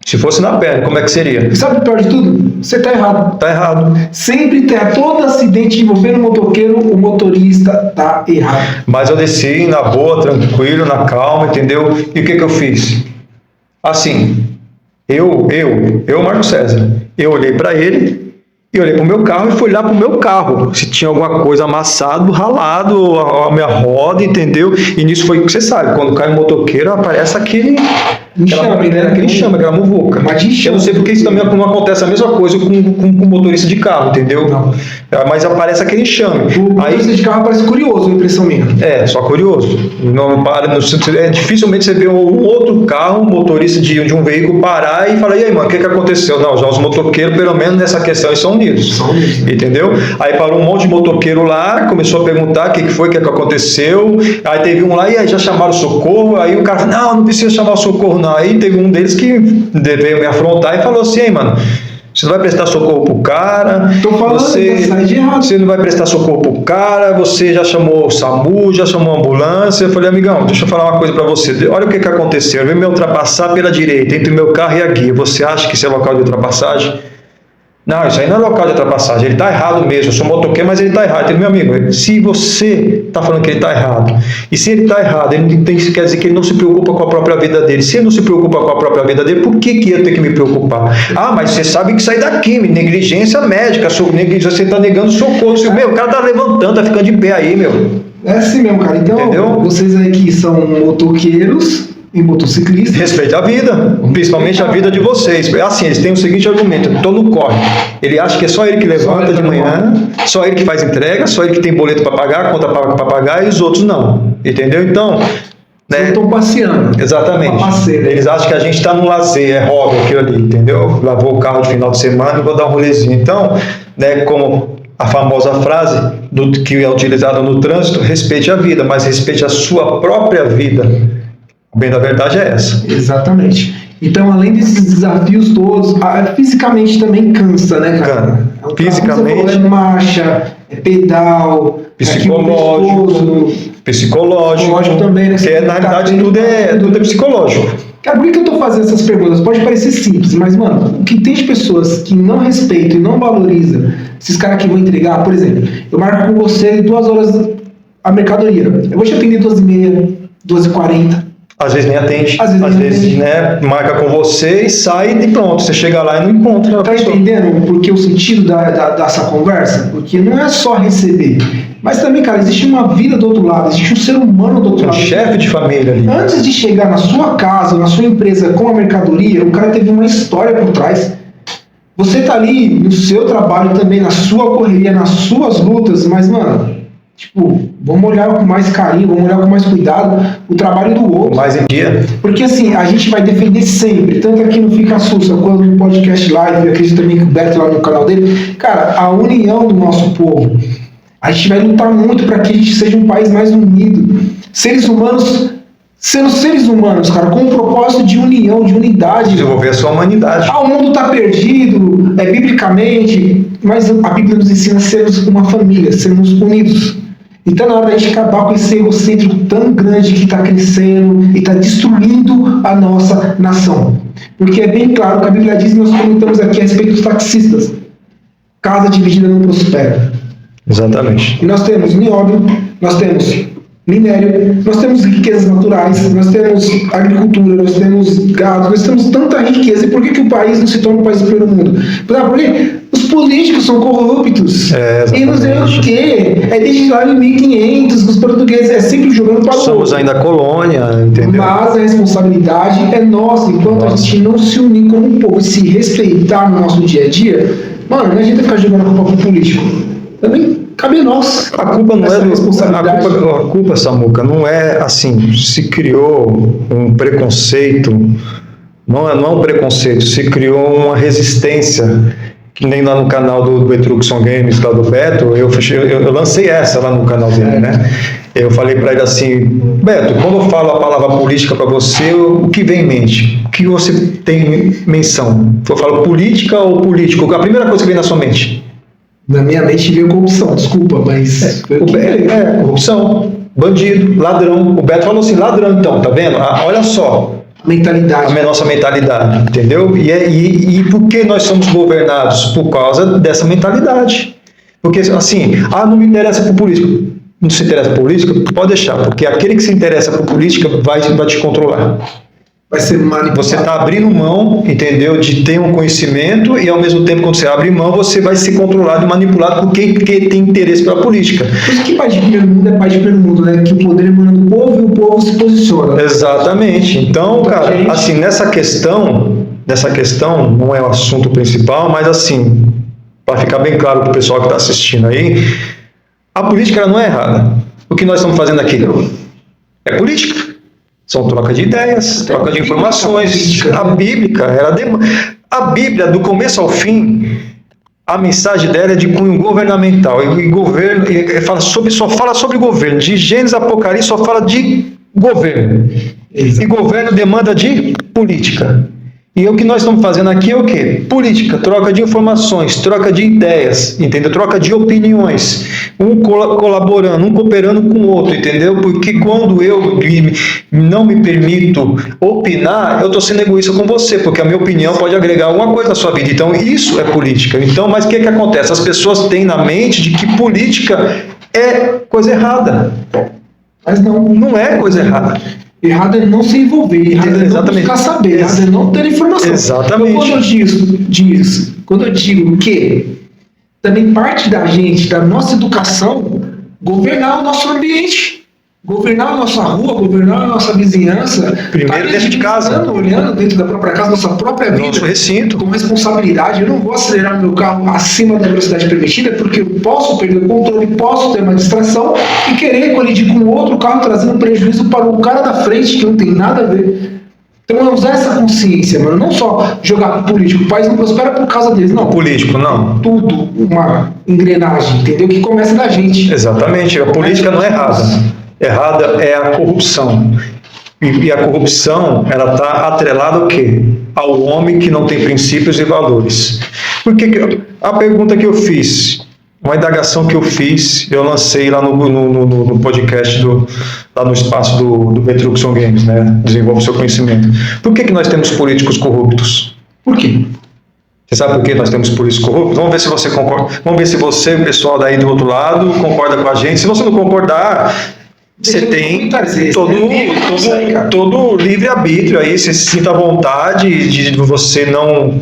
Se fosse na perna, como é que seria? E sabe o pior de tudo? Você tá errado. Tá errado. Sempre tem. Todo acidente envolvendo o motoqueiro, o motorista tá errado. Mas eu desci na boa, tranquilo, na calma, entendeu? E o que eu fiz? Assim, eu, Marco César, eu olhei para ele, e olhei pro meu carro e fui lá pro meu carro. Se tinha alguma coisa amassado, ralado, a minha roda, entendeu? E nisso foi o que você sabe, quando cai um motoqueiro, aparece aquele enxame, aquela muvuca. Eu não sei porque isso também não acontece a mesma coisa com o motorista de carro, entendeu? Não. Mas aparece aquele enxame. O motorista de carro parece curioso, a impressão minha. Só curioso. Dificilmente você vê um outro carro, um motorista de um veículo parar e falar, e aí, mano, o que aconteceu? Não, já os motoqueiros, pelo menos nessa questão, eles são unidos. Entendeu? Aí parou um monte de motoqueiro lá, começou a perguntar o que foi, o que aconteceu. Aí teve um lá, e aí já chamaram o socorro. Aí o cara falou, não precisa chamar o socorro, não. Aí teve um deles que veio me afrontar e falou assim, mano, você não vai prestar socorro pro cara, você não vai prestar socorro pro cara, você já chamou o SAMU, já chamou a ambulância. Eu falei, amigão, deixa eu falar uma coisa pra você, olha o que aconteceu, ele veio me ultrapassar pela direita, entre o meu carro e a guia, você acha que isso é local de ultrapassagem? Não, isso aí não é local de ultrapassagem, ele está errado mesmo, eu sou motoqueiro, mas ele está errado. Ele, meu amigo, se você está falando que ele está errado, e se ele está errado, ele não tem, quer dizer que ele não se preocupa com a própria vida dele. Se ele não se preocupa com a própria vida dele, por que eu tenho que me preocupar? Ah, mas você sabe que sai daqui, negligência médica, você está negando socorro. Meu, o cara está levantando, está ficando de pé aí, meu. É assim mesmo, cara. Então, entendeu? Vocês aí que são motoqueiros e motociclistas, respeite a vida, principalmente a vida de vocês. Assim, eles têm o seguinte argumento: tô no corre. Ele acha que é só ele que levanta de manhã, só ele que faz entrega, só ele que tem boleto para pagar, conta para pagar, e os outros não. Entendeu? Então, né? Estão passeando. Exatamente. Eles acham que a gente está no lazer, é hobby aquilo ali, entendeu? Lavou o carro de final de semana e vou dar um rolezinho. Então, né, como a famosa frase que é utilizada no trânsito: respeite a vida, mas respeite a sua própria vida. Bem, da verdade é essa. Exatamente. Então, além desses desafios todos, fisicamente também cansa, né, cara? Fisicamente. É marcha, é pedal, psicológico também, né? Porque na realidade tudo é psicológico. Cara, por que eu tô fazendo essas perguntas? Pode parecer simples, mas, mano, o que tem de pessoas que não respeitam e não valorizam esses caras que vão entregar, por exemplo, eu marco com você 2 horas a mercadoria. Eu vou te atender 2h30, 2h40. Às vezes nem atende, às vezes né, marca com você e sai e pronto, você chega lá e não encontra. Tá entendendo porque o sentido dessa conversa? Porque não é só receber, mas também, cara, existe uma vida do outro lado, existe um ser humano do outro lado. Um chefe de família ali. Antes de chegar na sua casa, na sua empresa com a mercadoria, o cara teve uma história por trás. Você tá ali no seu trabalho também, na sua correria, nas suas lutas, mas, mano, tipo, vamos olhar com mais carinho, vamos olhar com mais cuidado o trabalho do outro. Mais em dia. Porque assim, a gente vai defender sempre, tanto aqui no Fica Sussa, quanto no podcast live, eu acredito também que o Beto lá no canal dele, cara, a união do nosso povo. A gente vai lutar muito para que a gente seja um país mais unido. Seres humanos, sendo seres humanos, cara, com um propósito de união, de unidade. Desenvolver a sua humanidade. O mundo está perdido, biblicamente, mas a Bíblia nos ensina a sermos uma família, sermos unidos. Então, na hora da gente acabar com esse egocêntrico tão grande que está crescendo e está destruindo a nossa nação. Porque é bem claro que a Bíblia diz, nós comentamos aqui a respeito dos taxistas. Casa dividida não prospera. Exatamente. E nós temos nióbio, nós temos minério, nós temos riquezas naturais, nós temos agricultura, nós temos gado, nós temos tanta riqueza. E por que o país não se torna um país do primeiro mundo? Porque os políticos são corruptos. E não sei o quê. É desde lá em 1500, os portugueses é sempre jogando para o outro. Somos ainda colônia, entendeu? Mas a responsabilidade é nossa. Enquanto a gente não se unir como um povo e se respeitar no nosso dia a dia, mano, não adianta ficar jogando a culpa pro político. Também cabe a nós. A culpa não a culpa, Samuca, não é assim, se criou um preconceito, não é um preconceito, se criou uma resistência, que nem lá no canal do Etruxon Games, lá do Beto, eu lancei essa lá no canal dele, né? Eu falei para ele assim: Beto, quando eu falo a palavra política para você, o que vem em mente? O que você tem em menção? Eu falo política ou político? A primeira coisa que vem na sua mente? Na minha mente veio corrupção, desculpa, mas... corrupção, bandido, ladrão. O Beto falou assim: ladrão, então, tá vendo? Olha só. Mentalidade. A nossa mentalidade, entendeu? E por que nós somos governados? Por causa dessa mentalidade. Porque, assim, não me interessa por política. Não se interessa por política? Pode deixar, porque aquele que se interessa por política vai te controlar. Vai ser manipulado. Você está abrindo mão, entendeu, de ter um conhecimento, e ao mesmo tempo, quando você abre mão, você vai ser controlado e manipulado por quem tem interesse pela política. Por isso que pai de primeiro mundo é pai de primeiro mundo, né? Que o poder emana do povo e o povo se posiciona. Exatamente. Então, cara, assim, nessa questão, não é o assunto principal, mas assim, para ficar bem claro para o pessoal que está assistindo aí, a política ela não é errada. O que nós estamos fazendo aqui é política. São troca de ideias, troca de informações. A Bíblia, do começo ao fim, a mensagem dela é de cunho governamental. E governo, só fala sobre governo. De Gênesis a Apocalipse só fala de governo. Exato. E governo demanda de política. E o que nós estamos fazendo aqui é o quê? Política, troca de informações, troca de ideias, entendeu? Troca de opiniões, um colaborando, um cooperando com o outro, entendeu? Porque quando eu não me permito opinar, eu estou sendo egoísta com você, porque a minha opinião pode agregar alguma coisa na sua vida. Então, isso é política. Então, mas o que acontece? As pessoas têm na mente de que política é coisa errada. Mas não é coisa errada. Errado é não se envolver, errado é não buscar saber, errado é não ter informação. Exatamente. Então, quando eu digo que também parte da gente, da nossa educação, governar o nosso ambiente, governar a nossa rua, governar a nossa vizinhança. Primeiro dentro de casa. Olhando dentro da própria casa, nossa própria vida. Nosso recinto. Com responsabilidade. Eu não vou acelerar meu carro acima da velocidade permitida, porque eu posso perder o controle, posso ter uma distração e querer colidir com outro carro, trazendo prejuízo para o cara da frente, que não tem nada a ver. Então é usar essa consciência, mano. Não só jogar pro político. O país não prospera por causa deles, não. Político, não. Tudo uma engrenagem, entendeu? Que começa da gente. Exatamente. A política não é errada. Errada é a corrupção. E a corrupção, ela está atrelada ao quê? Ao homem que não tem princípios e valores. Porque a pergunta que eu fiz, uma indagação que eu fiz, eu lancei lá no podcast, lá no espaço do Betruxon Games, né? Desenvolva o seu conhecimento. Por que nós temos políticos corruptos? Por quê? Você sabe por que nós temos políticos corruptos? Vamos ver se você concorda. Vamos ver se você, o pessoal daí do outro lado, concorda com a gente. Se você não concordar, você tem todo livre-arbítrio aí, você se sinta à vontade de você não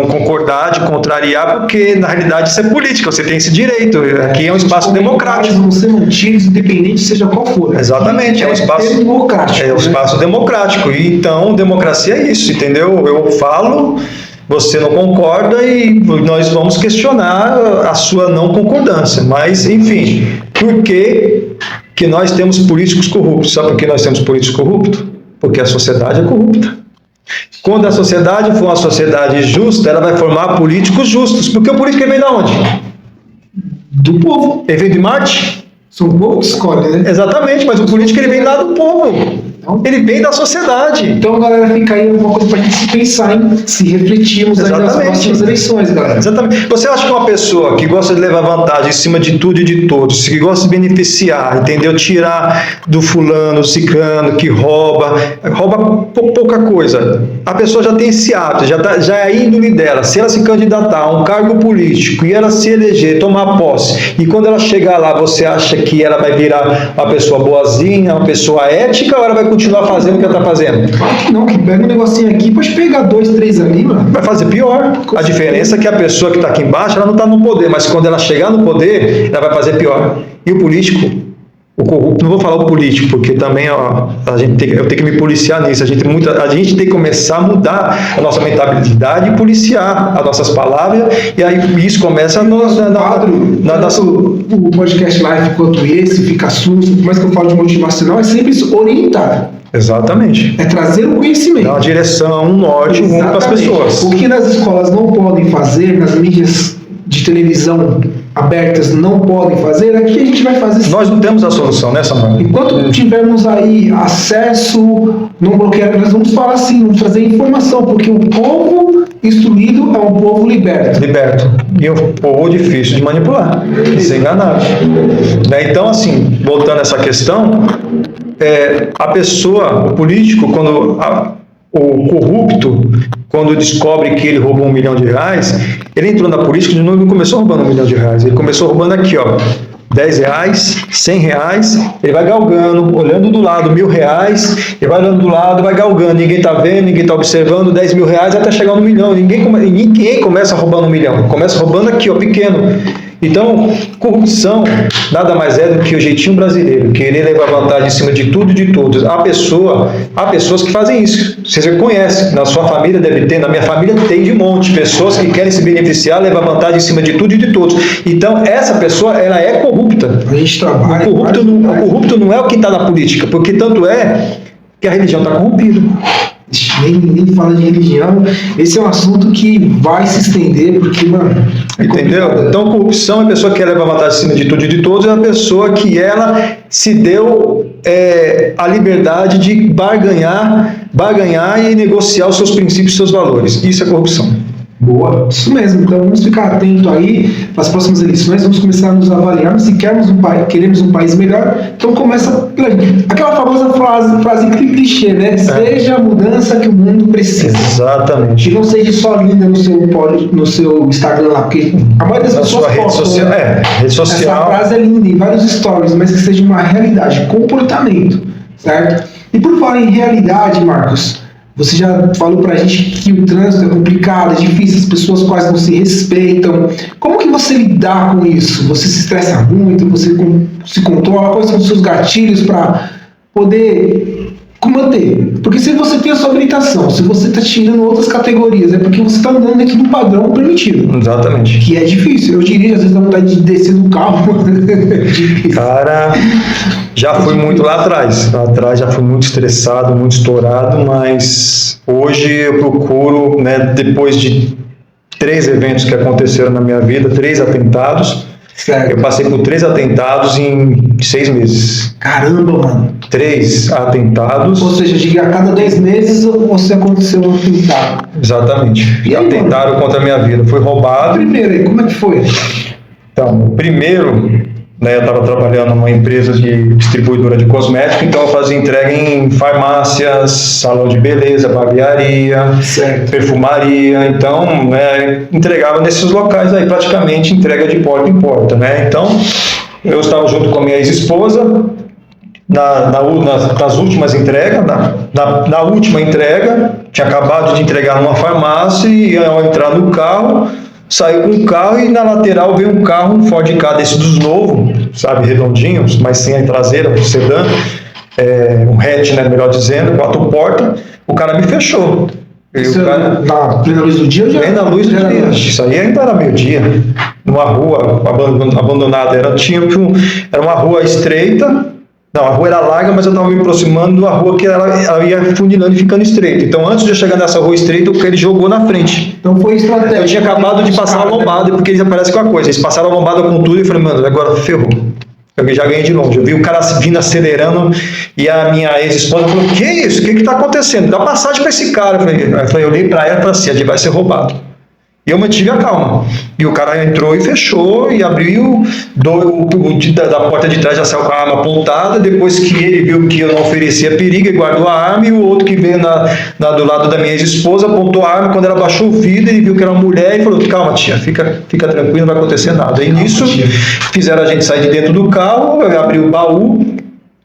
concordar, de contrariar, porque na realidade isso é política, você tem esse direito, aqui é um espaço democrático. Vão ser mantidos, independente seja qual for. Exatamente, é um espaço democrático. É um espaço democrático, e então democracia é isso, entendeu? Eu falo, você não concorda e nós vamos questionar a sua não concordância, mas enfim, por que nós temos políticos corruptos? Sabe por que nós temos políticos corruptos? Porque a sociedade é corrupta. Quando a sociedade for uma sociedade justa, ela vai formar políticos justos. Porque o político vem de onde? Do povo. Ele vem de Marte? São o povo que escolhe, né? Exatamente, mas o político ele vem lá do povo. Ele vem da sociedade. Então, galera, fica aí uma coisa para a gente se pensar, hein? Se refletirmos aí nas próximas eleições, galera. Exatamente. Você acha que uma pessoa que gosta de levar vantagem em cima de tudo e de todos, que gosta de beneficiar, entendeu? Tirar do fulano, ciclano, que rouba pouca coisa. A pessoa já tem esse hábito, já é a índole dela. Se ela se candidatar a um cargo político e ela se eleger, tomar posse, e quando ela chegar lá, você acha que ela vai virar uma pessoa boazinha, uma pessoa ética, ou ela vai continuar fazendo o que ela está fazendo? Claro que não, que pega um negocinho aqui, pode pegar 2, 3 ali, mano. Vai fazer pior. A diferença é que a pessoa que está aqui embaixo, ela não está no poder, mas quando ela chegar no poder, ela vai fazer pior. E o político, o corrupto, não vou falar o político, porque também ó, eu tenho que me policiar nisso. A gente tem que começar a mudar a nossa mentalidade e policiar as nossas palavras, e aí isso começa o podcast live quanto esse, fica susto, por mais que eu falo de motivacional, é sempre orientar. Exatamente. É trazer o conhecimento. Dar uma direção, um norte, um para as pessoas. O que nas escolas não podem fazer, nas mídias de televisão abertas não podem fazer, aqui a gente vai fazer. Nós não temos a solução, né, Samuel? Enquanto tivermos aí acesso, não bloquear, nós vamos falar assim, vamos trazer informação, porque o povo instruído é um povo liberto. Liberto. E um povo difícil de manipular, de ser enganado. Então, assim, voltando a essa questão, a pessoa, o político, o corrupto, quando descobre que ele roubou R$1 milhão, ele entrou na política de novo e começou roubando R$1 milhão. Ele começou roubando aqui, ó, R$10, R$100, ele vai galgando, olhando do lado, R$1.000, ele vai olhando do lado, vai galgando, ninguém está vendo, ninguém está observando, R$10 mil até chegar no R$1 milhão. Ninguém começa roubando R$1 milhão, começa roubando aqui, ó, pequeno. Então, corrupção nada mais é do que o jeitinho brasileiro, querer levar vantagem em cima de tudo e de todos. Há pessoas que fazem isso. Você conhece, na sua família deve ter, na minha família tem de monte, pessoas que querem se beneficiar, levar vantagem em cima de tudo e de todos. Então, essa pessoa, ela é corrupta. A gente trabalha. O corrupto não é o que está na política, porque tanto é que a religião está corrompida. nem fala de religião. Esse é um assunto que vai se estender, porque, mano... Entendeu? complicado. Então, corrupção é a pessoa que quer levar vantagem acima de tudo e de todos, é a pessoa que ela se deu a liberdade de barganhar e negociar os seus princípios e seus valores. Isso é corrupção. Boa, isso mesmo. Então vamos ficar atento aí para as próximas eleições, vamos começar a nos avaliar se queremos um país melhor. Então começa pela aquela famosa frase clichê, né? Seja a mudança que o mundo precisa. Exatamente. Que não seja só linda no seu Instagram lá, porque a maioria das pessoas rede social, rede social. Essa frase é linda em vários stories, mas que seja uma realidade, comportamento, certo? E por falar em realidade, Marcos, você já falou pra gente que o trânsito é complicado, é difícil, as pessoas quase não se respeitam. Como que você lidar com isso? Você se estressa muito? Você se controla? Quais são os seus gatilhos para poder manter? Porque se você tem a sua habilitação, se você está tirando outras categorias, é porque você está andando dentro do padrão permitido. Exatamente. Que é difícil. Eu diria, às vezes, dá vontade de descer do carro. Cara, já fui muito lá atrás. Lá atrás já fui muito estressado, muito estourado, mas hoje eu procuro, né, depois de 3 eventos que aconteceram na minha vida, 3 atentados. Certo. Eu passei por 3 atentados em 6 meses. Caramba, mano. 3 atentados. Ou seja, a cada 10 meses você aconteceu um atentado. Exatamente. E aí, atentaram mano? Contra a minha vida. Fui roubado. Primeiro aí, como é que foi? Então, o primeiro, né, eu estava trabalhando numa empresa de distribuidora de cosméticos, então eu fazia entrega em farmácias, salão de beleza, barbearia, Certo. perfumaria, então, né, entregava nesses locais aí, praticamente entrega de porta em porta, né? Então, eu estava junto com a minha ex-esposa nas últimas entregas, na última entrega, tinha acabado de entregar numa farmácia e ao entrar no carro, saiu com um carro e na lateral veio um carro, um Ford Ka desses dos novos, sabe, redondinhos, mas sem a traseira, um sedã, um hatch, né, melhor dizendo, 4 portas, o cara me fechou. Isso na plena luz do dia ou já? Plena luz do dia, isso aí ainda era meio-dia, numa rua abandonada, era uma rua estreita. Não, a rua era larga, mas eu estava me aproximando de uma rua que ela ia funilando e ficando estreita. Então, antes de eu chegar nessa rua estreita, ele jogou na frente. Então foi estratégia. Eu tinha acabado de passar a lombada, porque eles aparecem com a coisa. Eles passaram a lombada com tudo e eu falei, mano, agora ferrou. Eu já ganhei de longe. Eu vi o cara vindo acelerando e a minha ex-esposa falou, que isso? O que está acontecendo? Dá passagem para esse cara. Eu olhei para ela e falei assim, a gente vai ser roubado. E eu mantive a calma. E o cara entrou e fechou e abriu da porta de trás, já saiu com a arma apontada. Depois que ele viu que eu não oferecia perigo, ele guardou a arma. E o outro que veio do lado da minha ex-esposa apontou a arma. Quando ela baixou o vidro, ele viu que era uma mulher e falou, calma tia, fica tranquilo, não vai acontecer nada. E nisso fizeram a gente sair de dentro do carro, eu abri o baú.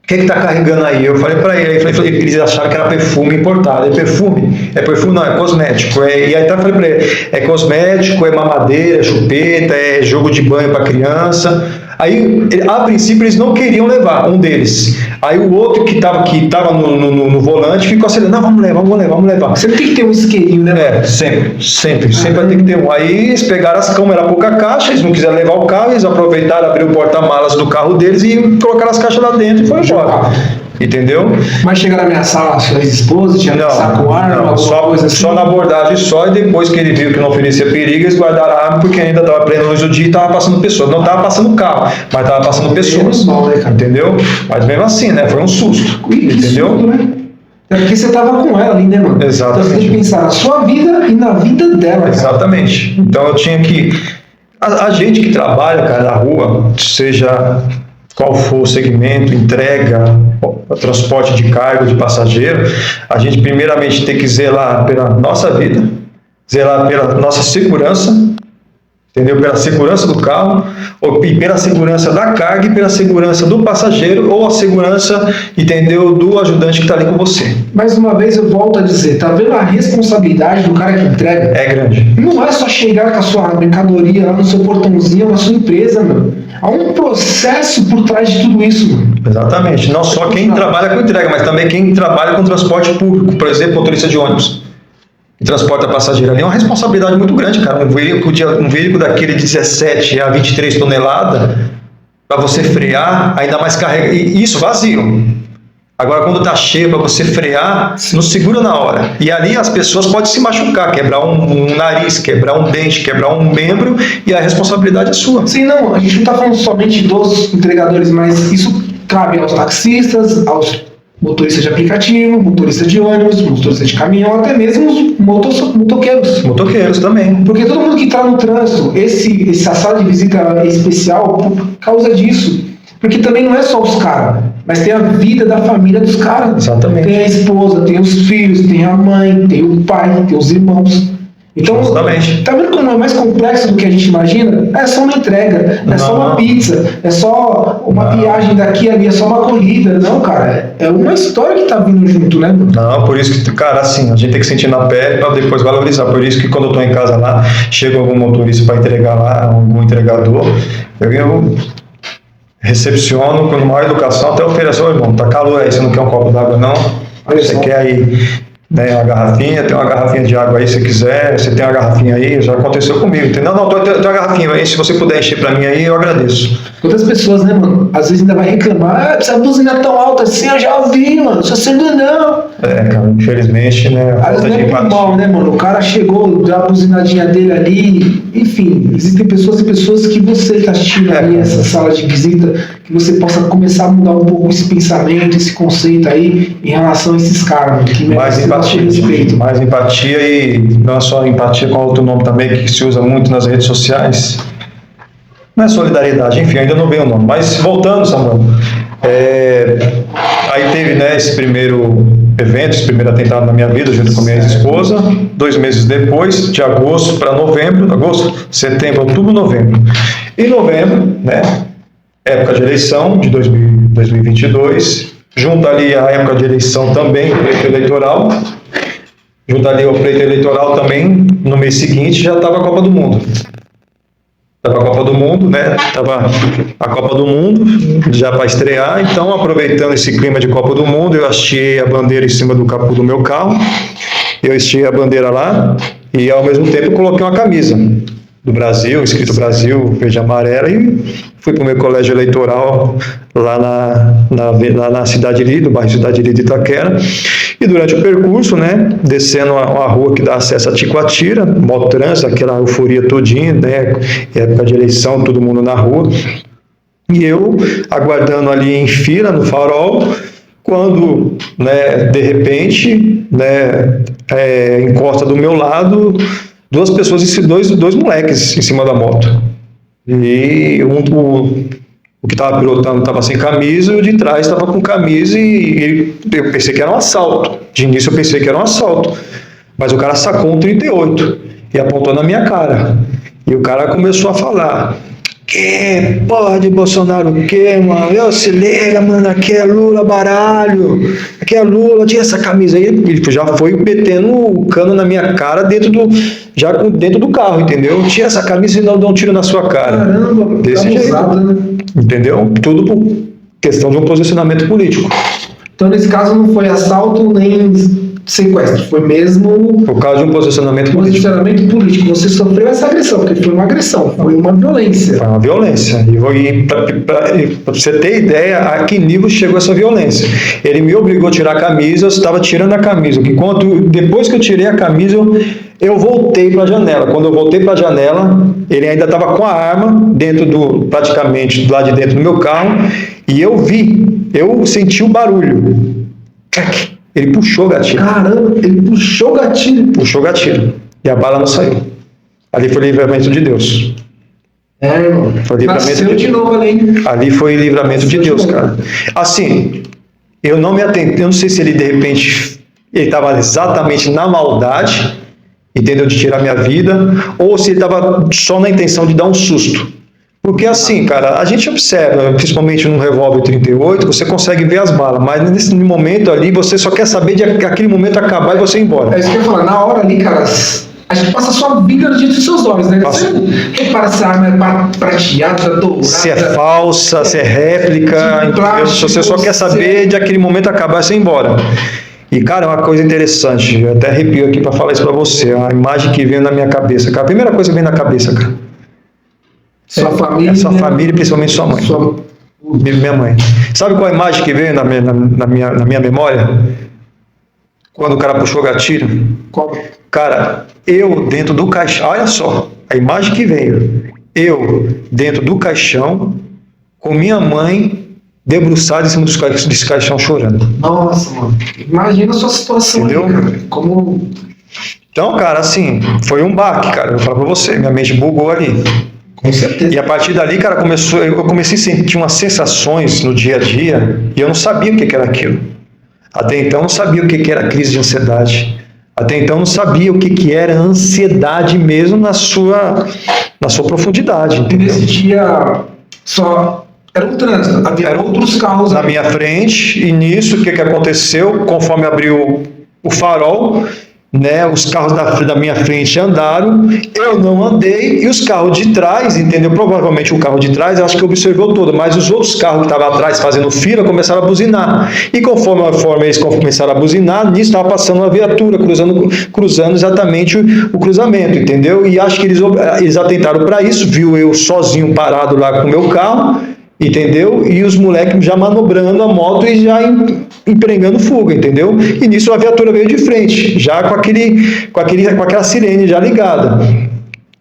O que tá carregando aí? Eu falei para ele, eles acharam que era perfume importado. É perfume? É perfume? Não, é cosmético. E aí eu falei para ele, é cosmético, é mamadeira, é chupeta, é jogo de banho para criança. Aí, a princípio, eles não queriam levar, um deles. Aí o outro que tava no volante ficou assim, não, vamos levar. Sempre tem que ter um isqueirinho, né? Sempre vai ter que ter um. Aí eles pegaram as camas, era pouca caixa, eles não quiseram levar o carro, eles aproveitaram, abriram o porta-malas do carro deles e colocaram as caixas lá dentro e foram embora. Entendeu? Mas chegaram a ameaçar a sua ex-esposa, tinha ameaçar com arma, alguma coisa assim? Só na abordagem só, e depois que ele viu que não oferecia perigo, eles guardaram a arma porque ainda estava plena luz do dia e estava passando pessoas. Não estava passando carro, mas estava passando pessoas. Entendeu? Mas mesmo assim, né? Foi um susto. Entendeu? Susto, né? É porque você estava com ela ali, né, mano? Exatamente. Então você tem que pensar na sua vida e na vida dela. Exatamente. Cara. Então eu tinha que... A gente que trabalha, cara, na rua, seja qual for o segmento, entrega, transporte de carga, de passageiro, a gente primeiramente tem que zelar pela nossa vida, zelar pela nossa segurança, entendeu? Pela segurança do carro, e pela segurança da carga e pela segurança do passageiro ou a segurança, entendeu, do ajudante que está ali com você. Mais uma vez eu volto a dizer, tá vendo a responsabilidade do cara que entrega? É grande. Não é só chegar com a sua mercadoria lá no seu portãozinho, na sua empresa, mano. Há um processo por trás de tudo isso, mano. Exatamente. Não só quem trabalha com entrega, mas também quem trabalha com transporte público, por exemplo, motorista de ônibus. E transporta passageiro ali é uma responsabilidade muito grande, cara. Um veículo daquele de 17 a 23 toneladas, para você frear, ainda mais carrega. E isso vazio. Agora, quando tá cheio, para você frear, não segura na hora. E ali as pessoas podem se machucar, quebrar um nariz, quebrar um dente, quebrar um membro, e a responsabilidade é sua. Sim, não, a gente não está falando somente dos entregadores, mas isso cabe aos taxistas, aos motoristas de aplicativo, motoristas de ônibus, motoristas de caminhão, até mesmo os motoqueiros. Motoqueiros também. Porque todo mundo que está no trânsito, essa sala de visita é especial por causa disso. Porque também não é só os caras, mas tem a vida da família dos caras. Exatamente. Tem a esposa, tem os filhos, tem a mãe, tem o pai, tem os irmãos. Então, Exatamente. tá vendo como é mais complexo do que a gente imagina? É só uma entrega, é só uma pizza, é só uma viagem daqui e ali, é só uma corrida. Não, cara, é uma história que tá vindo junto, né? Não, por isso que, cara, assim, a gente tem que sentir na pele para depois valorizar. Por isso que quando eu tô em casa lá, chega algum motorista para entregar lá, algum entregador, eu recepciono com maior educação, até ofereço, irmão, tá calor aí, você não quer um copo d'água não? Você quer aí, né, uma garrafinha, tem uma garrafinha de água aí se quiser, você tem uma garrafinha aí, já aconteceu comigo, entendeu? Não, tem uma garrafinha aí, se você puder encher pra mim aí, eu agradeço. Quantas pessoas, né, mano, às vezes ainda vai reclamar, essa buzinar tão alta assim, eu já ouvi, mano, só sendo não. É, cara, infelizmente, né, a Às falta vezes de não é por empatia. mal, né, mano, o cara chegou, deu a buzinadinha dele ali, enfim, existem pessoas e pessoas que você tá assistindo ali, essa sala de visita, que você possa começar a mudar um pouco esse pensamento, esse conceito aí, em relação a esses caras, mano, que Mais merecem nosso empatia, respeito. mais empatia e não é só empatia com outro nome também que se usa muito nas redes sociais. Não é solidariedade, enfim, ainda não veio o nome. Mas voltando, Samuel, aí teve, né, esse primeiro evento, esse primeiro atentado na minha vida, junto com minha ex-esposa. 2 meses depois, de agosto para novembro, setembro, outubro, novembro. Em novembro, né, época de eleição de 2022, junto ali à época de eleição também, pleito eleitoral, junto ali ao pleito eleitoral também, no mês seguinte já estava a Copa do Mundo. Estava a Copa do Mundo, né? Estava a Copa do Mundo já para estrear, então aproveitando esse clima de Copa do Mundo, eu hasteei a bandeira em cima do capô do meu carro, eu hasteei a bandeira lá e ao mesmo tempo coloquei uma camisa do Brasil, escrito Brasil, verde e amarela, e fui para o meu colégio eleitoral lá na Cidade Líder, no bairro Cidade Líder de Itaquera, e durante o percurso, né, descendo uma rua que dá acesso a Ticoatira, Motrans, aquela euforia todinha, né, época de eleição, todo mundo na rua, e eu aguardando ali em fila, no farol, quando, né, de repente, né, encosta do meu lado 2 pessoas, dois moleques em cima da moto. E o que estava pilotando estava sem camisa e o de trás estava com camisa e eu pensei que era um assalto. De início eu pensei que era um assalto. Mas o cara sacou um 38 e apontou na minha cara. E o cara começou a falar: que porra de Bolsonaro o quê, mano? Eu se liga, mano, aqui é Lula, baralho. Aqui é Lula, tinha essa camisa aí. Ele já foi metendo o cano na minha cara dentro do carro, entendeu? Tinha essa camisa e não dá um tiro na sua cara. Caramba, desse jeito, usado, né? entendeu? Tudo por questão de um posicionamento político. Então, nesse caso, não foi assalto nem sequestro, foi mesmo Por causa de um posicionamento político. posicionamento político. Você sofreu essa agressão, porque foi uma agressão, foi uma violência. Foi uma violência. E para você ter ideia, a que nível chegou essa violência? Ele me obrigou a tirar a camisa, eu estava tirando a camisa. Depois que eu tirei a camisa, eu voltei para a janela. Quando eu voltei para a janela, ele ainda estava com a arma praticamente do lado de dentro do meu carro, e eu senti o barulho. Ele puxou o gatilho. Caramba, ele puxou o gatilho. Puxou o gatilho. E a bala não saiu. Ali foi livramento de Deus. Irmão. Foi livramento Nasceu de novo ali. Ali foi livramento de Deus, cara. Assim, eu não me atentei, eu não sei se ele de repente ele estava exatamente na maldade, entendeu, de tirar minha vida, ou se ele estava só na intenção de dar um susto. Porque assim, cara, a gente observa, principalmente num revólver 38, você consegue ver as balas, mas nesse momento ali você só quer saber de aquele momento acabar e você ir embora. É isso que eu ia falar, na hora ali, cara, acho que passa a sua vida diante dos seus olhos, né? Você repara se a arma é prateada, dourada. Se é falsa, se é réplica, entendeu? Você só quer saber de aquele momento acabar e você ir embora. E, cara, é uma coisa interessante, eu até arrepio aqui para falar isso para você, a imagem que veio na minha cabeça, cara, a primeira coisa que vem na cabeça, cara, sua família. Sua família e principalmente sua mãe. Minha mãe. Sabe qual a imagem que veio na minha memória? Quando o cara puxou o gatilho? Qual? Cara, eu dentro do caixão, olha só, a imagem que veio. Eu dentro do caixão, com minha mãe debruçada em cima desse caixão chorando. Nossa, mano. Imagina a sua situação. Entendeu? Aí, cara. Como... Então, cara, assim, foi um baque, cara. Eu vou falar pra você, minha mente bugou ali. Com certeza. E a partir dali, cara, eu comecei a sentir umas sensações no dia a dia e eu não sabia o que era aquilo. Até então, eu não sabia o que era crise de ansiedade. Até então, eu não sabia o que era ansiedade mesmo na sua profundidade. E Entendeu? nesse dia, só era um trânsito, havia outros carros na ali. minha frente, e nisso, o que aconteceu? Conforme abriu o farol, né, os carros da minha frente andaram, eu não andei, e os carros de trás, entendeu? Provavelmente o carro de trás, eu acho que observou todo, mas os outros carros que estavam atrás fazendo fila começaram a buzinar. E conforme eles começaram a buzinar, nisso estava passando uma viatura, cruzando exatamente o cruzamento, entendeu? E acho que eles atentaram para isso, viu eu sozinho parado lá com o meu carro, entendeu? E os moleques já manobrando a moto e já empregando fuga, entendeu? E nisso a viatura veio de frente, já com aquela sirene já ligada.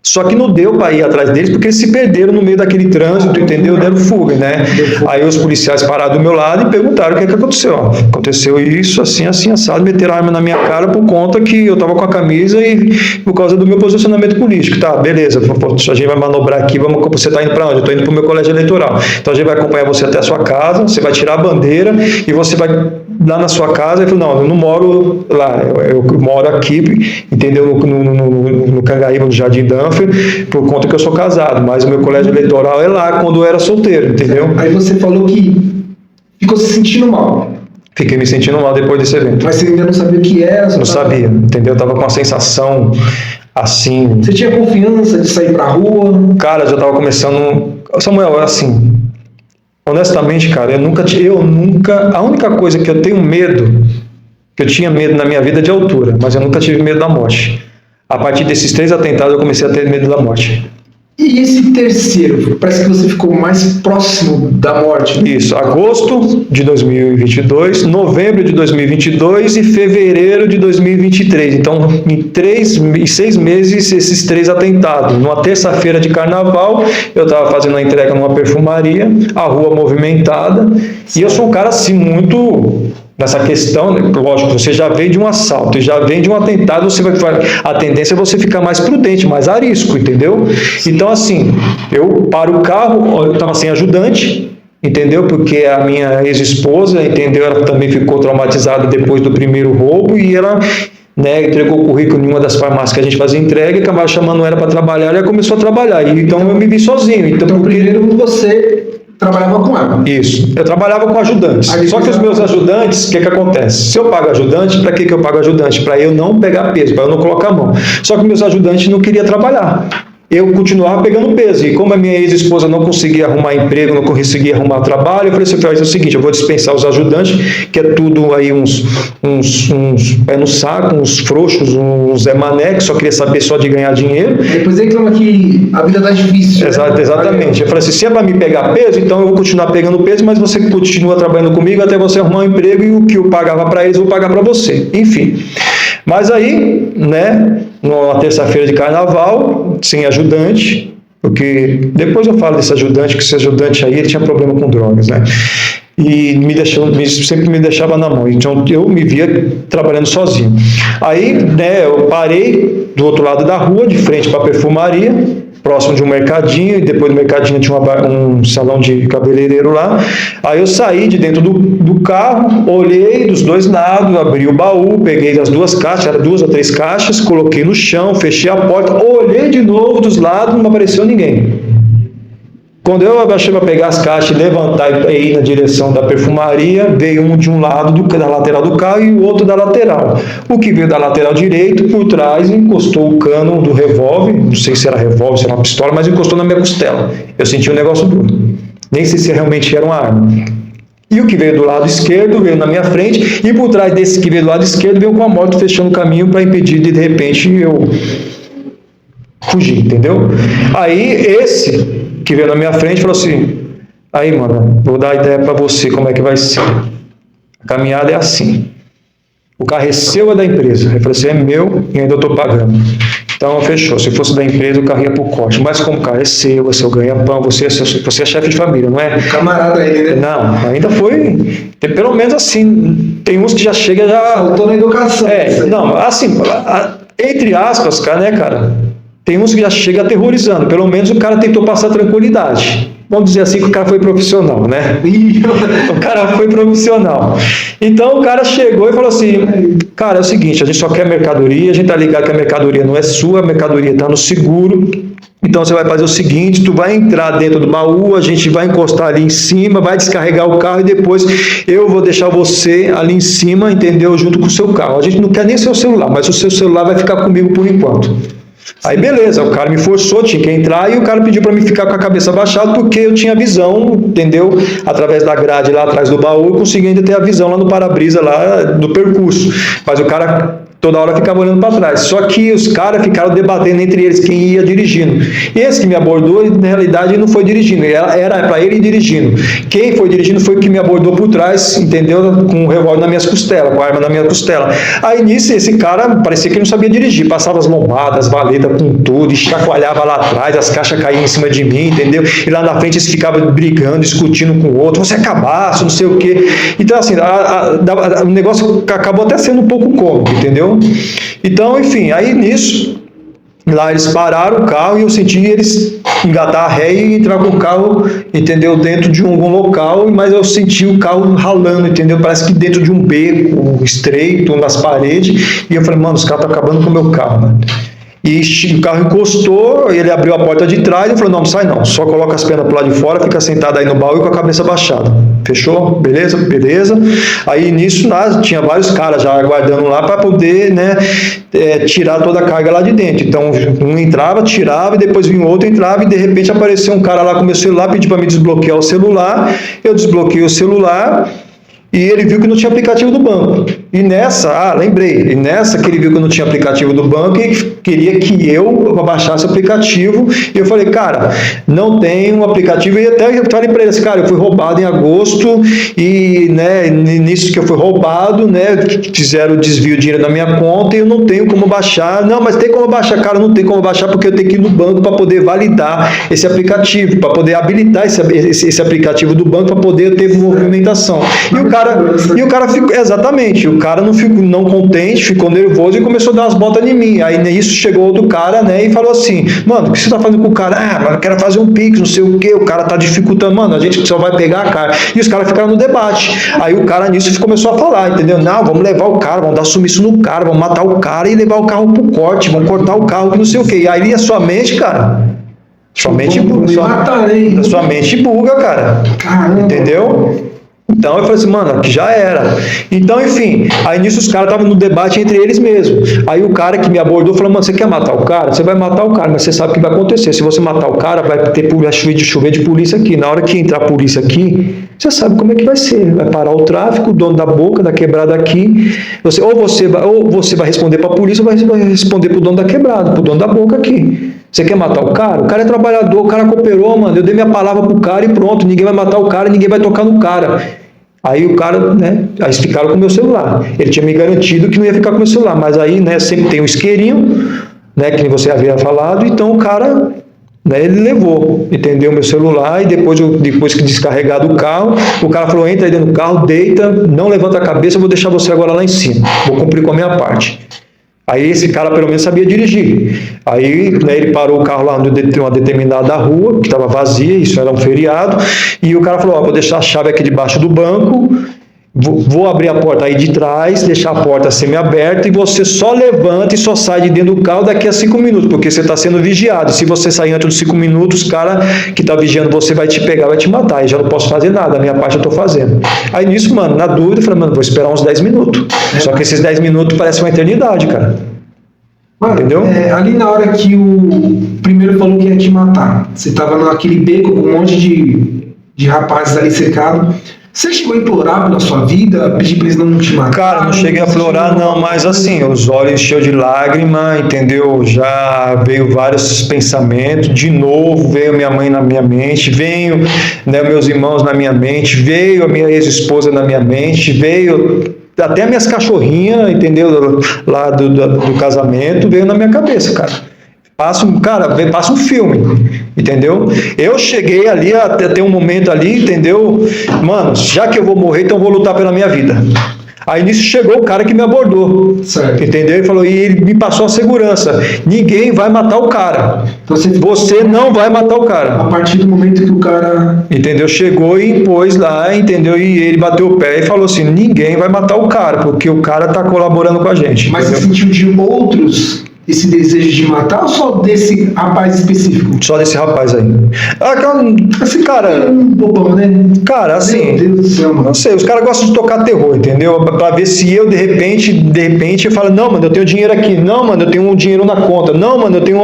Só que não deu para ir atrás deles, porque eles se perderam no meio daquele trânsito, entendeu? Deram fuga, né? Aí os policiais pararam do meu lado e perguntaram o que aconteceu. Ó, aconteceu isso, assim, assado, meteram a arma na minha cara por conta que eu estava com a camisa e por causa do meu posicionamento político. Tá, beleza, a gente vai manobrar aqui, você está indo para onde? Eu estou indo para o meu colégio eleitoral. Então a gente vai acompanhar você até a sua casa, você vai tirar a bandeira e você vai lá na sua casa. Ele falou, não, eu não moro lá, eu moro aqui, entendeu? No Cangaíba, no Jardim Danfer, por conta que eu sou casado, mas o meu colégio eleitoral é lá quando eu era solteiro, entendeu? Aí você falou que ficou se sentindo mal. Fiquei me sentindo mal depois desse evento. Mas você ainda não sabia o que era? Não sabia, entendeu? Eu tava com uma sensação assim... Você tinha confiança de sair pra rua? Cara, já tava começando... Samuel, assim, honestamente, cara, eu nunca... A única coisa que eu tenho medo, que eu tinha medo na minha vida é de altura, mas eu nunca tive medo da morte. A partir desses 3 atentados, eu comecei a ter medo da morte. E esse terceiro? Parece que você ficou mais próximo da morte. Né? Isso, agosto de 2022, novembro de 2022 e fevereiro de 2023. Então, em 6 meses, esses 3 atentados. Numa terça-feira de carnaval, eu estava fazendo a entrega numa perfumaria, a rua movimentada, e eu sou um cara assim, muito... Nessa questão, lógico, você já vem de um assalto e já vem de um atentado, a tendência é você ficar mais prudente, mais a risco, entendeu? Então, assim, eu paro o carro, eu estava sem ajudante, entendeu? Porque a minha ex-esposa, entendeu? Ela também ficou traumatizada depois do primeiro roubo e ela... Né, entregou o currículo em uma das farmácias que a gente fazia entrega e acabaram chamando ela para trabalhar e ela começou a trabalhar. E, então eu me vi sozinho. Então primeiro você trabalhava com ela? Isso. Eu trabalhava com ajudantes. Só que os meus ajudantes, o que acontece? Se eu pago ajudante, para que eu pago ajudante? Para eu não pegar peso, para eu não colocar a mão. Só que meus ajudantes não queriam trabalhar. Eu continuava pegando peso, e como a minha ex-esposa não conseguia arrumar emprego, não conseguia arrumar trabalho, eu falei assim, faz o seguinte, eu vou dispensar os ajudantes, que é tudo aí uns pé no saco, uns frouxos, uns Zé Mané, que só queria saber só de ganhar dinheiro. Depois reclama que a vida tá difícil. Exatamente. Eu falei assim, se é para me pegar peso, então eu vou continuar pegando peso, mas você continua trabalhando comigo até você arrumar um emprego, e o que eu pagava para eles, eu vou pagar para você. Enfim. Mas aí, né, numa terça-feira de carnaval, sem ajudante, porque depois eu falo desse ajudante, que esse ajudante aí, ele tinha problema com drogas, né, e sempre me deixava na mão, então eu me via trabalhando sozinho. Aí, né, eu parei do outro lado da rua, de frente para a perfumaria, próximo de um mercadinho, e depois do mercadinho tinha um salão de cabeleireiro lá. Aí eu saí de dentro do carro, olhei dos dois lados, abri o baú, peguei as 2 caixas, eram 2 ou 3 caixas, coloquei no chão, fechei a porta, olhei de novo dos lados, não apareceu ninguém. Quando eu abaixei para pegar as caixas, levantar e ir na direção da perfumaria, veio um de um lado da lateral do carro e o outro da lateral. O que veio da lateral direito, por trás, encostou o cano do revólver, não sei se era revólver, se era uma pistola, mas encostou na minha costela. Eu senti um negócio duro. Nem sei se realmente era uma arma. E o que veio do lado esquerdo veio na minha frente, e por trás desse que veio do lado esquerdo veio com a moto fechando o caminho para impedir de repente eu fugir, entendeu? Aí esse que veio na minha frente falou assim, Aí, mano, vou dar a ideia pra você como é que vai ser. A caminhada é assim. O carro é seu ou é da empresa? Eu falei assim, é meu e ainda eu tô pagando. Então, fechou. Se fosse da empresa, o carro ia pro corte. Mas como o carro é seu ganha-pão, você é chefe de família, não é? Camarada ele, né? Não, ainda foi. Pelo menos assim, tem uns que já chega já. Faltou na educação. Não, assim, entre aspas, cara, né, cara? Tem uns que já chega aterrorizando. Pelo menos o cara tentou passar tranquilidade. Vamos dizer assim que o cara foi profissional, né? O cara foi profissional. Então o cara chegou e falou assim, cara, é o seguinte, a gente só quer mercadoria, a gente tá ligado que a mercadoria não é sua, a mercadoria tá no seguro. Então você vai fazer o seguinte, tu vai entrar dentro do baú, a gente vai encostar ali em cima, vai descarregar o carro e depois eu vou deixar você ali em cima, entendeu? Junto com o seu carro. A gente não quer nem seu celular, mas o seu celular vai ficar comigo por enquanto. Aí beleza, o cara me forçou, tinha que entrar e o cara pediu para mim ficar com a cabeça baixada porque eu tinha visão, entendeu? Através da grade lá atrás do baú, eu consegui ainda ter a visão lá no para-brisa lá do percurso. Mas o cara toda hora ficava olhando para trás. Só que os caras ficaram debatendo entre eles quem ia dirigindo. E esse que me abordou, na realidade, não foi dirigindo, era para ele ir dirigindo. Quem foi dirigindo foi o que me abordou por trás, entendeu? Com o revólver nas minhas costelas, com a arma na minha costela. Aí nisso, esse cara parecia que não sabia dirigir, passava as lombadas, as valetas com tudo, e chacoalhava lá atrás, as caixas caíam em cima de mim, entendeu? E lá na frente eles ficavam brigando, discutindo com o outro, você é cabaço, não sei o quê. Então, assim, o negócio acabou até sendo um pouco cômico, entendeu? Então, enfim, aí nisso, lá eles pararam o carro e eu senti eles engatar a ré e entrar com o carro, entendeu, dentro de algum local, mas eu senti o carro ralando, entendeu, parece que dentro de um beco estreito, nas paredes, e eu falei, mano, os caras estão acabando com o meu carro, mano. E o carro encostou, ele abriu a porta de trás e falou, não sai não, só coloca as pernas pro lado de fora, fica sentado aí no baú e com a cabeça baixada. Fechou? Beleza? Beleza. Aí nisso tinha vários caras já aguardando lá para poder, né, tirar toda a carga lá de dentro. Então um entrava, tirava, e depois vinha outro, entrava, e de repente apareceu um cara lá com meu celular, pediu para me desbloquear o celular, eu desbloqueei o celular, e ele viu que não tinha aplicativo do banco. E nessa, lembrei, que ele viu que não tinha aplicativo do banco e queria que eu baixasse o aplicativo. E eu falei, cara, não tem um aplicativo. E até eu falei para ele assim, cara, eu fui roubado em agosto e, né, nisso que eu fui roubado, né, fizeram o desvio de dinheiro da minha conta e eu não tenho como baixar. Não, mas tem como baixar, cara, não tem como baixar porque eu tenho que ir no banco para poder validar esse aplicativo, para poder habilitar esse aplicativo do banco para poder ter movimentação. E o cara ficou, exatamente, o cara não contente, ficou nervoso e começou a dar umas botas em mim. Aí nisso chegou outro cara, né, e falou assim, mano, o que você tá fazendo com o cara? Mas eu quero fazer um pix, não sei o que, o cara tá dificultando, mano, a gente só vai pegar a cara. E os caras ficaram no debate. Aí o cara nisso começou a falar, entendeu? Não, vamos levar o cara, vamos dar sumiço no cara, vamos matar o cara e levar o carro pro corte, vamos cortar o carro, não sei o que. E aí a sua mente, cara, sua mente buga, cara. Caramba. Entendeu? Então eu falei assim, mano, aqui já era. Então, enfim, aí nisso os caras estavam no debate entre eles mesmos. Aí o cara que me abordou falou, mano, você quer matar o cara? Você vai matar o cara, mas você sabe o que vai acontecer. Se você matar o cara, vai chover de polícia aqui. Na hora que entrar a polícia aqui, você sabe como é que vai ser. Vai parar o tráfico, o dono da boca, da quebrada aqui. Ou você vai responder para a polícia, ou vai responder para o dono da quebrada, para o dono da boca aqui. Você quer matar o cara? O cara é trabalhador, o cara cooperou, mano. Eu dei minha palavra pro cara e pronto. Ninguém vai matar o cara, ninguém vai tocar no cara. Aí o cara, né, aí eles ficaram com o meu celular. Ele tinha me garantido que não ia ficar com o meu celular, mas aí, né, sempre tem um isqueirinho, né, que você havia falado, então o cara, né, ele levou, entendeu, meu celular, e depois que descarregar do carro, o cara falou, entra aí dentro do carro, deita, não levanta a cabeça, eu vou deixar você agora lá em cima, vou cumprir com a minha parte. Aí esse cara pelo menos sabia dirigir. Aí, né, ele parou o carro lá em uma determinada rua, que estava vazia, isso era um feriado, e o cara falou, vou deixar a chave aqui debaixo do banco, vou abrir a porta aí de trás, deixar a porta semi-aberta e você só levanta e só sai de dentro do carro daqui a 5 minutos, porque você está sendo vigiado. Se você sair antes dos 5 minutos, o cara que está vigiando você vai te pegar, vai te matar. E já não posso fazer nada, a minha parte eu estou fazendo. Aí nisso, mano, na dúvida, eu falei, mano, vou esperar uns 10 minutos. Só que esses 10 minutos parecem uma eternidade, cara. Mano, entendeu? Ali na hora que o primeiro falou que ia te matar, você estava naquele beco com um monte de rapazes ali cercado. Você chegou a implorar pela sua vida, pedir pra eles não te matar? Cara, não cheguei a implorar não, mas assim, os olhos encheu de lágrima, entendeu? Já veio vários pensamentos, de novo veio minha mãe na minha mente, veio, né, meus irmãos na minha mente, veio a minha ex-esposa na minha mente, veio até minhas cachorrinhas, entendeu? Lá do casamento, veio na minha cabeça, cara. Passa um filme, entendeu? Eu cheguei ali a ter um momento ali, entendeu? Mano, já que eu vou morrer, então eu vou lutar pela minha vida. Aí nisso chegou o cara que me abordou, certo. Entendeu? E falou, e ele me passou a segurança: ninguém vai matar o cara. Você não vai matar o cara. A partir do momento que o cara... Entendeu? Chegou e impôs lá, entendeu? E ele bateu o pé e falou assim: ninguém vai matar o cara, porque o cara tá colaborando com a gente. Mas entendeu? você sentiu de outros esse desejo de matar ou só desse rapaz específico? Só desse rapaz aí. Assim, cara... bobão, né? Cara, assim... Meu Deus do céu, mano. Não sei, os caras gostam de tocar terror, entendeu? Pra ver se eu, de repente, eu falo: não, mano, eu tenho dinheiro aqui. Não, mano, eu tenho um dinheiro na conta. Não, mano, eu tenho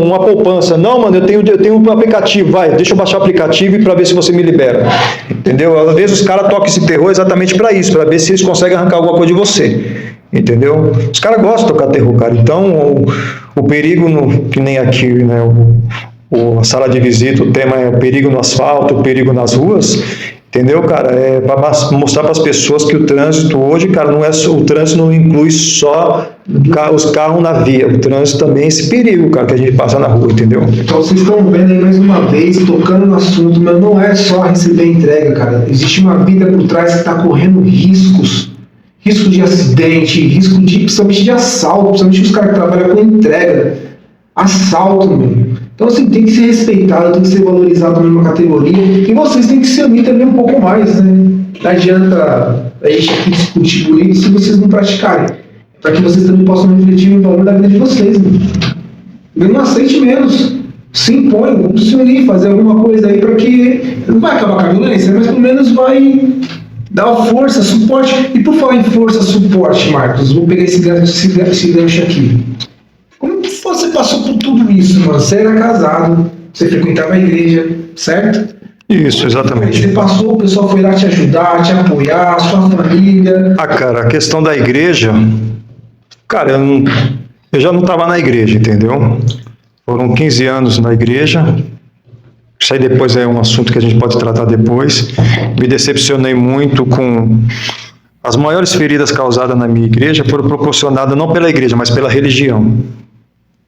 uma poupança. Não, mano, eu tenho um aplicativo. Vai, deixa eu baixar o aplicativo e pra ver se você me libera. Entendeu? Às vezes os caras tocam esse terror exatamente pra isso, pra ver se eles conseguem arrancar alguma coisa de você. Entendeu? Os caras gostam de tocar terror, cara. Então, o perigo, que nem aqui, né? A sala de visita, o tema é o perigo no asfalto, o perigo nas ruas. Entendeu, cara? É para mostrar para as pessoas que o trânsito hoje, cara, o trânsito não inclui só os carros na via. O trânsito também é esse perigo, cara, que a gente passa na rua, entendeu? Então vocês estão vendo aí mais uma vez, tocando no assunto, mas não é só receber a entrega, cara. Existe uma vida por trás que está correndo riscos. Risco de acidente, risco principalmente de assalto, principalmente os caras que trabalham com entrega. Assalto, meu. Então, assim, tem que ser respeitado, tem que ser valorizado na mesma categoria. E vocês têm que se unir também um pouco mais, né? Não adianta a gente aqui discutir política se vocês não praticarem. Para que vocês também possam refletir no valor da vida de vocês, né? Não aceite menos. Se impõe, vamos se unir, fazer alguma coisa aí para que... Não vai acabar com a violência, mas pelo menos vai... Dá força, suporte. E por falar em força, suporte, Marcos, vou pegar esse gancho aqui. Como que você passou por tudo isso, mano? Você era casado, você frequentava a igreja, certo? Isso, exatamente. Você passou, o pessoal foi lá te ajudar, te apoiar, a sua família. Cara, a questão da igreja... Cara, eu já não estava na igreja, entendeu? Foram 15 anos na igreja... Isso aí depois é um assunto que a gente pode tratar depois. Me decepcionei muito com... As maiores feridas causadas na minha igreja foram proporcionadas não pela igreja, mas pela religião.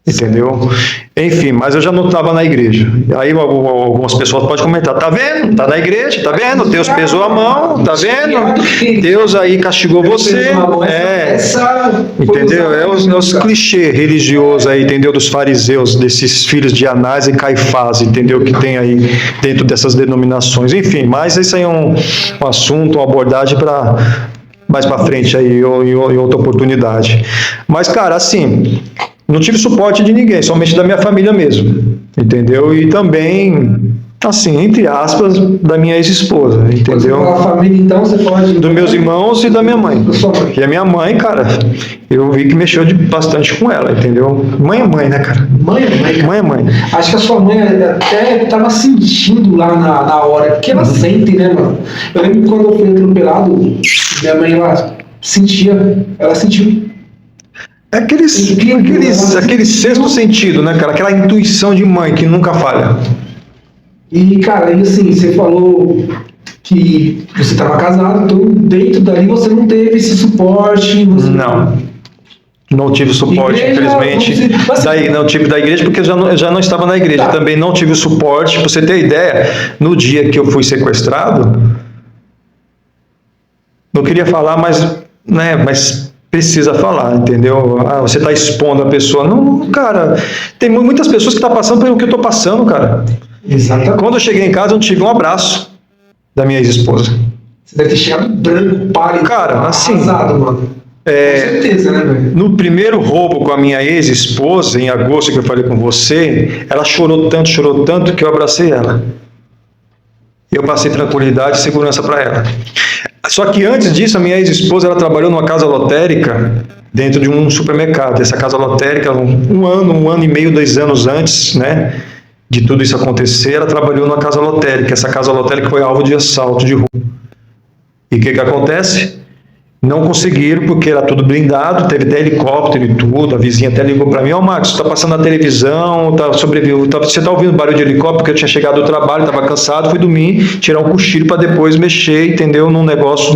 Entendeu? Enfim, mas eu já não estava na igreja. Aí algumas pessoas podem comentar: tá vendo? Tá na igreja, tá vendo? Deus pesou a mão, tá vendo? Deus aí castigou você. Entendeu? É os clichês religiosos aí, entendeu? Dos fariseus, desses filhos de Anás e Caifás, entendeu? Que tem aí dentro dessas denominações. Enfim, mas isso aí é um assunto, uma abordagem para mais para frente aí, em outra oportunidade. Mas, cara, assim... Não tive suporte de ninguém, somente da minha família mesmo, entendeu? E também, assim, entre aspas, da minha ex-esposa, entendeu? Você fala família, então, você pode... Dos meus irmãos e da minha mãe. Da sua mãe. E a minha mãe, cara, eu vi que mexeu bastante com ela, entendeu? Mãe é mãe, né, cara? Mãe é mãe. Mãe é mãe. Acho que a sua mãe até estava sentindo lá na hora, porque ela sente, né, mano? Eu lembro que quando eu fui atropelado, minha mãe, ela sentiu. É aquele sexto sentido, né, cara? Aquela intuição de mãe que nunca falha. E, cara, e assim, você falou que você estava casado, então dentro dali você não teve esse suporte. Não tive suporte, igreja, infelizmente. Não tive da igreja, porque eu já não estava na igreja. Tá. Também não tive suporte. Pra você ter ideia, no dia que eu fui sequestrado, não queria falar, mas precisa falar, entendeu? Você está expondo a pessoa. Não, cara, tem muitas pessoas que estão passando pelo que eu estou passando, cara. Exatamente. Quando eu cheguei em casa, eu não tive um abraço da minha ex-esposa. Você deve ter chegado branco, pálido, cara, assim, arrasado, mano. Com certeza, né, velho? No primeiro roubo com a minha ex-esposa, em agosto, que eu falei com você, ela chorou tanto que eu abracei ela. Eu passei tranquilidade e segurança para ela. Só que antes disso, a minha ex-esposa, ela trabalhou numa casa lotérica dentro de um supermercado. Essa casa lotérica, um ano e meio, 2 anos antes, né, de tudo isso acontecer, ela trabalhou numa casa lotérica. Essa casa lotérica foi alvo de assalto de roubo. E o que acontece? Não conseguiram, porque era tudo blindado, teve até helicóptero e tudo, a vizinha até ligou para mim, Marcos, tá passando na televisão, você tá ouvindo barulho de helicóptero, porque eu tinha chegado do trabalho, estava cansado, fui dormir, tirar um cochilo para depois mexer, entendeu, num negócio,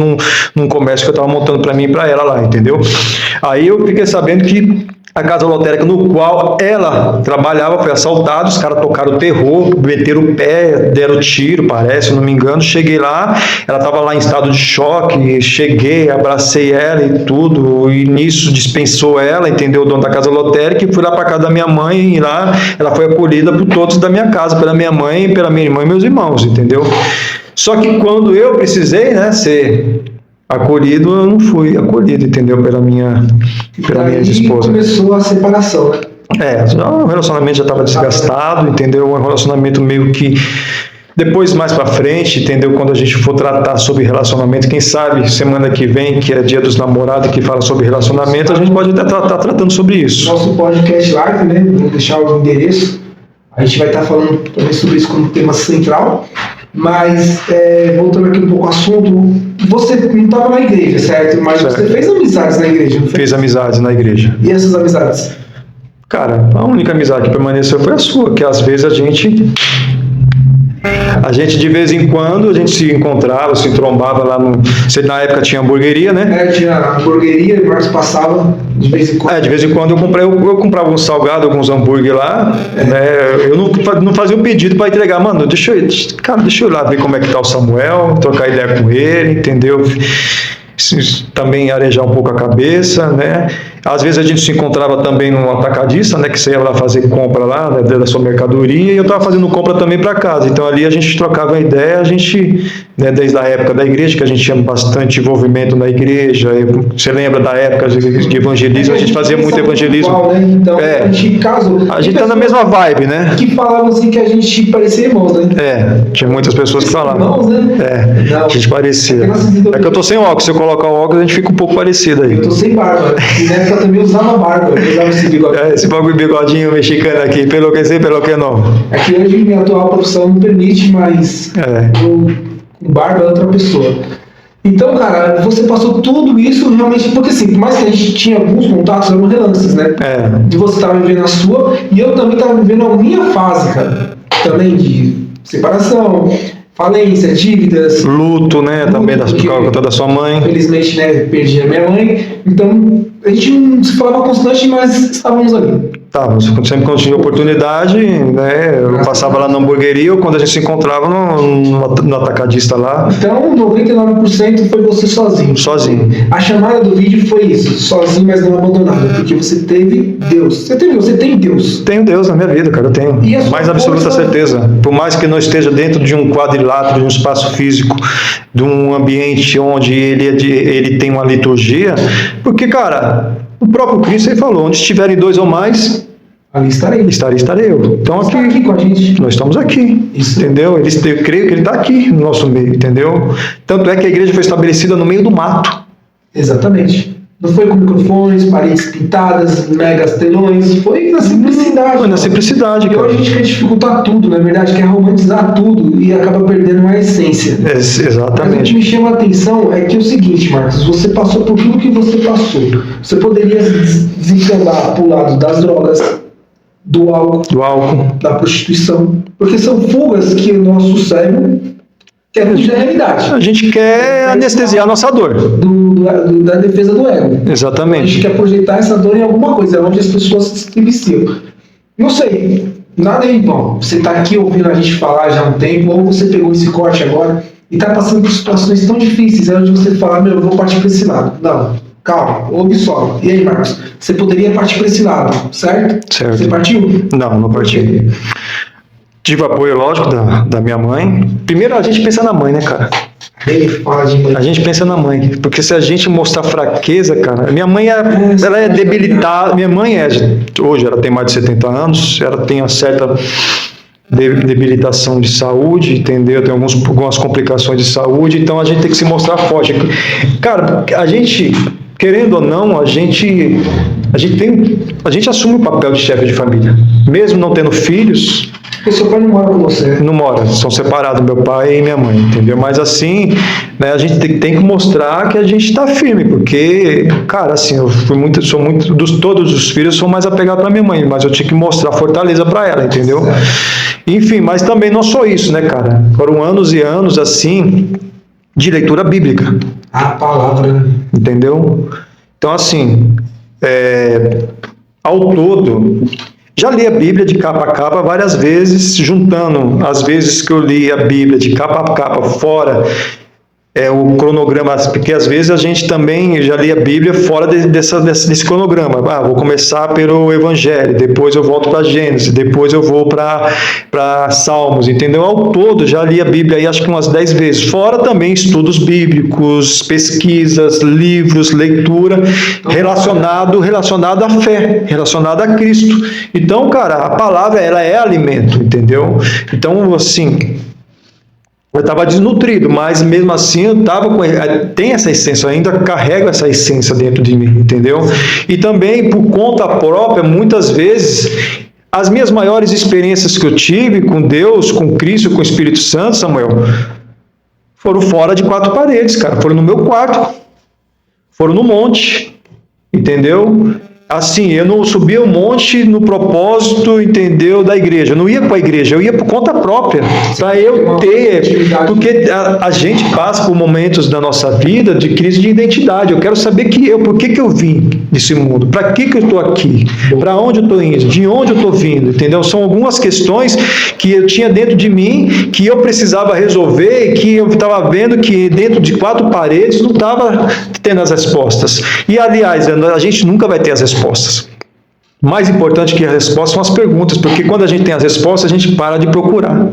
num comércio que eu estava montando para mim e para ela lá, entendeu? Aí eu fiquei sabendo que a casa lotérica no qual ela trabalhava foi assaltada, os caras tocaram o terror, meteram o pé, deram tiro, parece, se não me engano. Cheguei lá, ela estava lá em estado de choque, cheguei, abracei ela e tudo, e nisso dispensou ela, entendeu, o dono da casa lotérica, e fui lá para casa da minha mãe, e lá ela foi acolhida por todos da minha casa, pela minha mãe, pela minha irmã e meus irmãos, entendeu? Só que quando eu precisei, né, ser acolhido, eu não fui acolhido, entendeu, pela minha esposa. Começou a separação, né? O relacionamento já estava desgastado, entendeu? Um relacionamento meio que depois, mais para frente, entendeu? Quando a gente for tratar sobre relacionamento, quem sabe semana que vem, que é dia dos namorados, que fala sobre relacionamento, a gente pode até estar tratando sobre isso. Nosso podcast live, né? Vou deixar o endereço. A gente vai estar falando também sobre isso como tema central. Mas, voltando aqui um pouco ao assunto, você não estava na igreja, certo? Mas você fez amizades na igreja, não fez? Fiz amizades na igreja. E essas amizades? Cara, a única amizade que permaneceu foi a sua, que às vezes a gente de vez em quando, a gente se encontrava, se trombava lá no... Na época tinha hamburgueria, né? Tinha hamburgueria, e o Marcos passava de vez em quando. De vez em quando eu comprava uns salgados, alguns hambúrguer lá, né? Eu não fazia um pedido para entregar, mano, deixa eu ir lá ver como é que tá o Samuel, trocar ideia com ele, entendeu? Também arejar um pouco a cabeça, né? Às vezes a gente se encontrava também no atacadista, né? Que você ia lá fazer compra lá, né, da sua mercadoria, e eu estava fazendo compra também para casa. Então ali a gente trocava ideia, a gente, né, desde a época da igreja, que a gente tinha bastante envolvimento na igreja. Você lembra da época de evangelismo? A gente fazia muito evangelismo. Igual, né? Então a gente casou. A gente tá na mesma vibe, né? Que falavam assim que a gente parecia irmãos, né? Tinha muitas pessoas que falavam. Irmãos, né? A gente parecia. É que eu tô sem óculos, se eu colocar o óculos a gente fica um pouco parecido aí. Eu tô sem barba. E na época também usava barba, eu usava esse bigodinho. Esse bigodinho mexicano aqui, pelo que não. É que hoje minha atual profissão não permite, mas com barba é outra pessoa. Então, cara, você passou tudo isso realmente, porque assim, por mais que a gente tinha alguns contatos, eram relances, né? De você estar vivendo a sua, e eu também estava vivendo a minha fase, cara, também de separação, falência, dívidas. Luto, né? Também por conta da sua mãe. Infelizmente, né? Perdi a minha mãe. Então, a gente não se falava constante, mas estávamos ali. Sempre quando tinha oportunidade, né? Eu passava lá na hamburgueria ou quando a gente se encontrava no atacadista lá. Então, 99% foi você sozinho. Sozinho. A chamada do vídeo foi isso, sozinho, mas não abandonado, porque você teve Deus. Você tem Deus. Tenho Deus na minha vida, cara, eu tenho. Mais absoluta certeza. Por mais que não esteja dentro de um quadrilátero, de um espaço físico, de um ambiente onde ele tem uma liturgia, porque, cara, o próprio Cristo ele falou, onde estiverem dois ou mais, ali estarei. Estarei eu. Então aqui com a gente. Nós estamos aqui, entendeu? Eu creio que ele está aqui no nosso meio, entendeu? Tanto é que a igreja foi estabelecida no meio do mato. Exatamente. Não foi com microfones, paredes pintadas, megas telões, foi na simplicidade. Foi na simplicidade, cara. E hoje a gente quer dificultar tudo, na verdade, quer romantizar tudo e acaba perdendo a essência. Exatamente. Mas o que me chama a atenção é que é o seguinte, Marcos, você passou por tudo que você passou. Você poderia desencanar para o lado das drogas, do álcool, da prostituição, porque são fugas que o nosso cérebro quer fugir da realidade. A gente quer anestesiar a nossa dor. Da defesa do ego. Exatamente. A gente quer projetar essa dor em alguma coisa, é onde as pessoas se viciam. Não sei, nada é igual. Você está aqui ouvindo a gente falar já há um tempo, ou você pegou esse corte agora e está passando por situações tão difíceis, é onde você fala, eu vou partir para esse lado. Não, calma, ouve só. E aí, Marcos, você poderia partir para esse lado, certo? Você partiu? Não parti. Tive apoio, lógico, da minha mãe. Primeiro a gente pensa na mãe, né, cara? Ele fala de mãe. A gente pensa na mãe. Porque se a gente mostrar fraqueza, cara... Minha mãe ela é debilitada. Minha mãe hoje ela tem mais de 70 anos. Ela tem uma certa debilitação de saúde, entendeu? Tem algumas complicações de saúde. Então a gente tem que se mostrar forte. Cara, a gente... Querendo ou não, a gente a gente assume o papel de chefe de família, mesmo não tendo filhos. Porque seu pai não mora com você. Não mora, são separados, meu pai e minha mãe, entendeu? Mas assim, né, a gente tem que mostrar que a gente está firme, porque, cara, assim, sou muito, todos os filhos, sou mais apegado para minha mãe, mas eu tinha que mostrar fortaleza para ela, entendeu? Enfim, mas também não só isso, né, cara? Foram anos e anos, assim, de leitura bíblica. A palavra. Entendeu? Então, assim, ao todo, já li a Bíblia de capa a capa várias vezes, juntando as vezes que eu li a Bíblia de capa a capa fora o cronograma, porque às vezes a gente também já lê a Bíblia fora desse cronograma. Vou começar pelo Evangelho, depois eu volto para Gênesis, depois eu vou para Salmos, entendeu? Ao todo já li a Bíblia aí acho que umas 10 vezes, fora também estudos bíblicos, pesquisas, livros, leitura relacionado à fé, relacionado a Cristo. Então, cara, a palavra ela é alimento, entendeu? Então, assim, eu estava desnutrido, mas mesmo assim eu estava tem essa essência, eu ainda carrego essa essência dentro de mim, entendeu? E também por conta própria, muitas vezes, as minhas maiores experiências que eu tive com Deus, com Cristo, com o Espírito Santo, Samuel, foram fora de 4 paredes, cara, foram no meu quarto, foram no monte, entendeu? Assim, eu não subia o monte no propósito, entendeu, da igreja. Eu não ia para a igreja, eu ia por conta própria, para eu ter, porque a gente passa por momentos da nossa vida de crise de identidade. Eu quero saber por que eu vim nesse mundo, para que eu estou aqui, para onde eu estou indo, de onde eu estou vindo, entendeu? São algumas questões que eu tinha dentro de mim, que eu precisava resolver, e que eu estava vendo que dentro de 4 paredes não estava tendo as respostas. E, aliás, a gente nunca vai ter as respostas. Mais importante que as respostas são as perguntas, porque quando a gente tem as respostas, a gente para de procurar.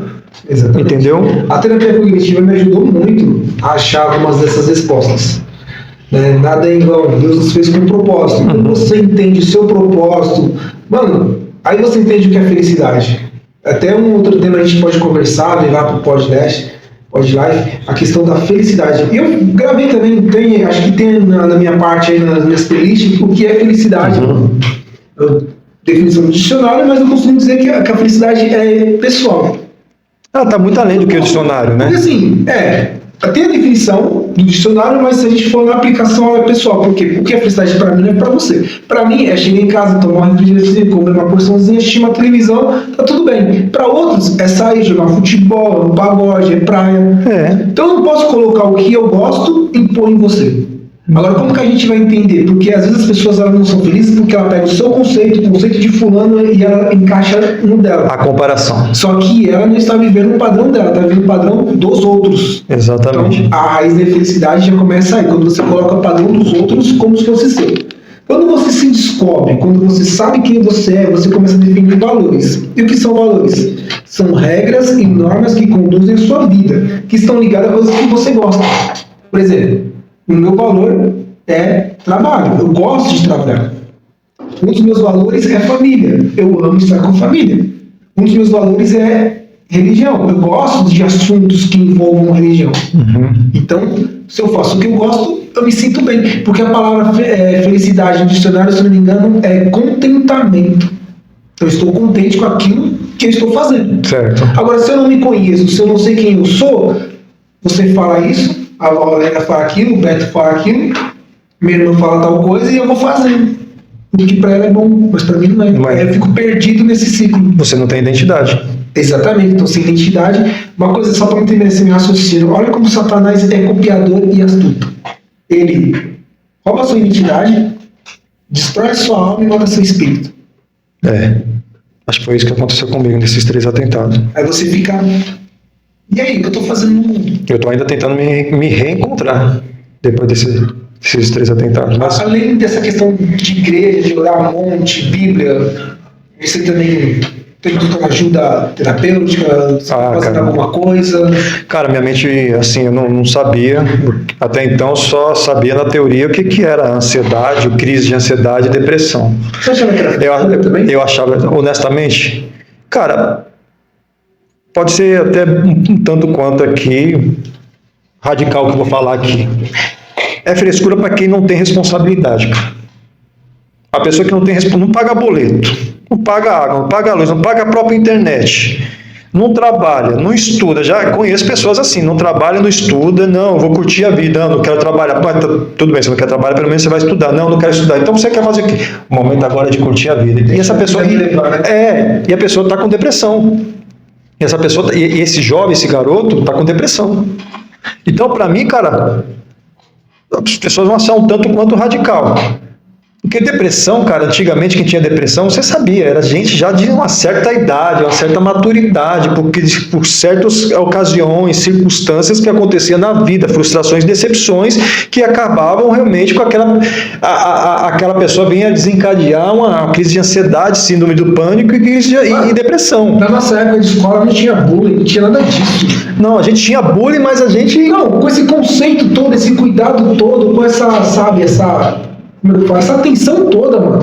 Exatamente. Entendeu? A terapia cognitiva me ajudou muito a achar algumas dessas respostas. Nada é em vão, Deus nos fez com um propósito. Quando você entende o seu propósito, mano, aí você entende o que é felicidade. Até um outro tema a gente pode conversar, levar para o podcast live, a questão da felicidade. Eu gravei também, acho que tem na minha parte aí, nas minhas playlists, o que é felicidade. Definição do dicionário, mas eu costumo dizer que a felicidade é pessoal. Tá muito além do que o dicionário, né? Porque assim, tem a definição do dicionário, mas se a gente for na aplicação, ela é pessoal. Por quê? Porque a felicidade para mim não é para você. Para mim é chegar em casa, tomar um refrigerante, comer uma porçãozinha, assistir uma televisão, tá tudo bem. Para outros é sair, jogar futebol, um pagode, é praia. Então eu não posso colocar o que eu gosto e pôr em você. Agora, como que a gente vai entender? Porque às vezes as pessoas elas não são felizes porque ela pega o seu conceito, o conceito de fulano e ela encaixa no dela. A comparação. Só que ela não está vivendo o padrão dela, está vivendo o padrão dos outros. Exatamente. Então, a raiz da infelicidade já começa aí, quando você coloca o padrão dos outros como se fosse seu. Quando você se descobre, quando você sabe quem você é, você começa a definir valores. E o que são valores? São regras e normas que conduzem a sua vida, que estão ligadas a coisas que você gosta. Por exemplo, o meu valor é trabalho. Eu gosto de trabalhar. Um dos meus valores é família. Eu amo estar com família. Um dos meus valores é religião. Eu gosto de assuntos que envolvam religião. Então, se eu faço o que eu gosto, eu me sinto bem. Porque a palavra felicidade no dicionário, se eu não me engano, é contentamento. Eu estou contente com aquilo que eu estou fazendo. Certo. Agora, se eu não me conheço, se eu não sei quem eu sou, você fala isso, a Valéria fala aquilo, o Beto fala aquilo, meu irmão fala tal coisa e eu vou fazendo. O que para ela é bom, mas para mim não é. Mas eu fico perdido nesse ciclo. Você não tem identidade. Exatamente, então sem identidade. Uma coisa só para entender esse meu raciocínio: olha como Satanás é copiador e astuto. Ele rouba sua identidade, destrói sua alma e mata seu espírito. Acho que foi isso que aconteceu comigo nesses 3 atentados. Aí você fica. E aí, o que eu estou fazendo no mundo? Eu estou ainda tentando me reencontrar depois desses 3 atentados. Mas além dessa questão de igreja, de orar um monte, Bíblia, você também tem ajuda terapêutica, fazendo alguma coisa? Cara, minha mente, assim, eu não sabia, até então só sabia na teoria o que era ansiedade, crise de ansiedade e depressão. Você achava que era também? Eu achava, honestamente, cara, pode ser até um tanto quanto aqui, radical que eu vou falar aqui. É frescura para quem não tem responsabilidade, cara. A pessoa que não paga boleto, não paga água, não paga luz, não paga a própria internet, não trabalha, não estuda. Já conheço pessoas assim, não trabalha, não estuda, não, vou curtir a vida, não quero trabalhar. Pô, tudo bem, você não quer trabalhar, pelo menos você vai estudar. Não quero estudar. Então você quer fazer o quê? O momento agora é de curtir a vida. E essa pessoa... E a pessoa está com depressão. E essa pessoa, e esse jovem, esse garoto, está com depressão. Então, para mim, cara, as pessoas vão achar um tanto quanto radical. Porque depressão, cara, antigamente quem tinha depressão, você sabia, era gente já de uma certa idade, uma certa maturidade, porque por certas ocasiões, circunstâncias que aconteciam na vida, frustrações, decepções, que acabavam realmente com aquela pessoa vinha desencadear uma crise de ansiedade, síndrome do pânico e depressão. Na nossa época de escola não tinha bullying, não tinha nada disso. Não, a gente tinha bullying, mas a gente... Não, com esse conceito todo, esse cuidado todo, com essa, sabe, essa atenção toda, mano.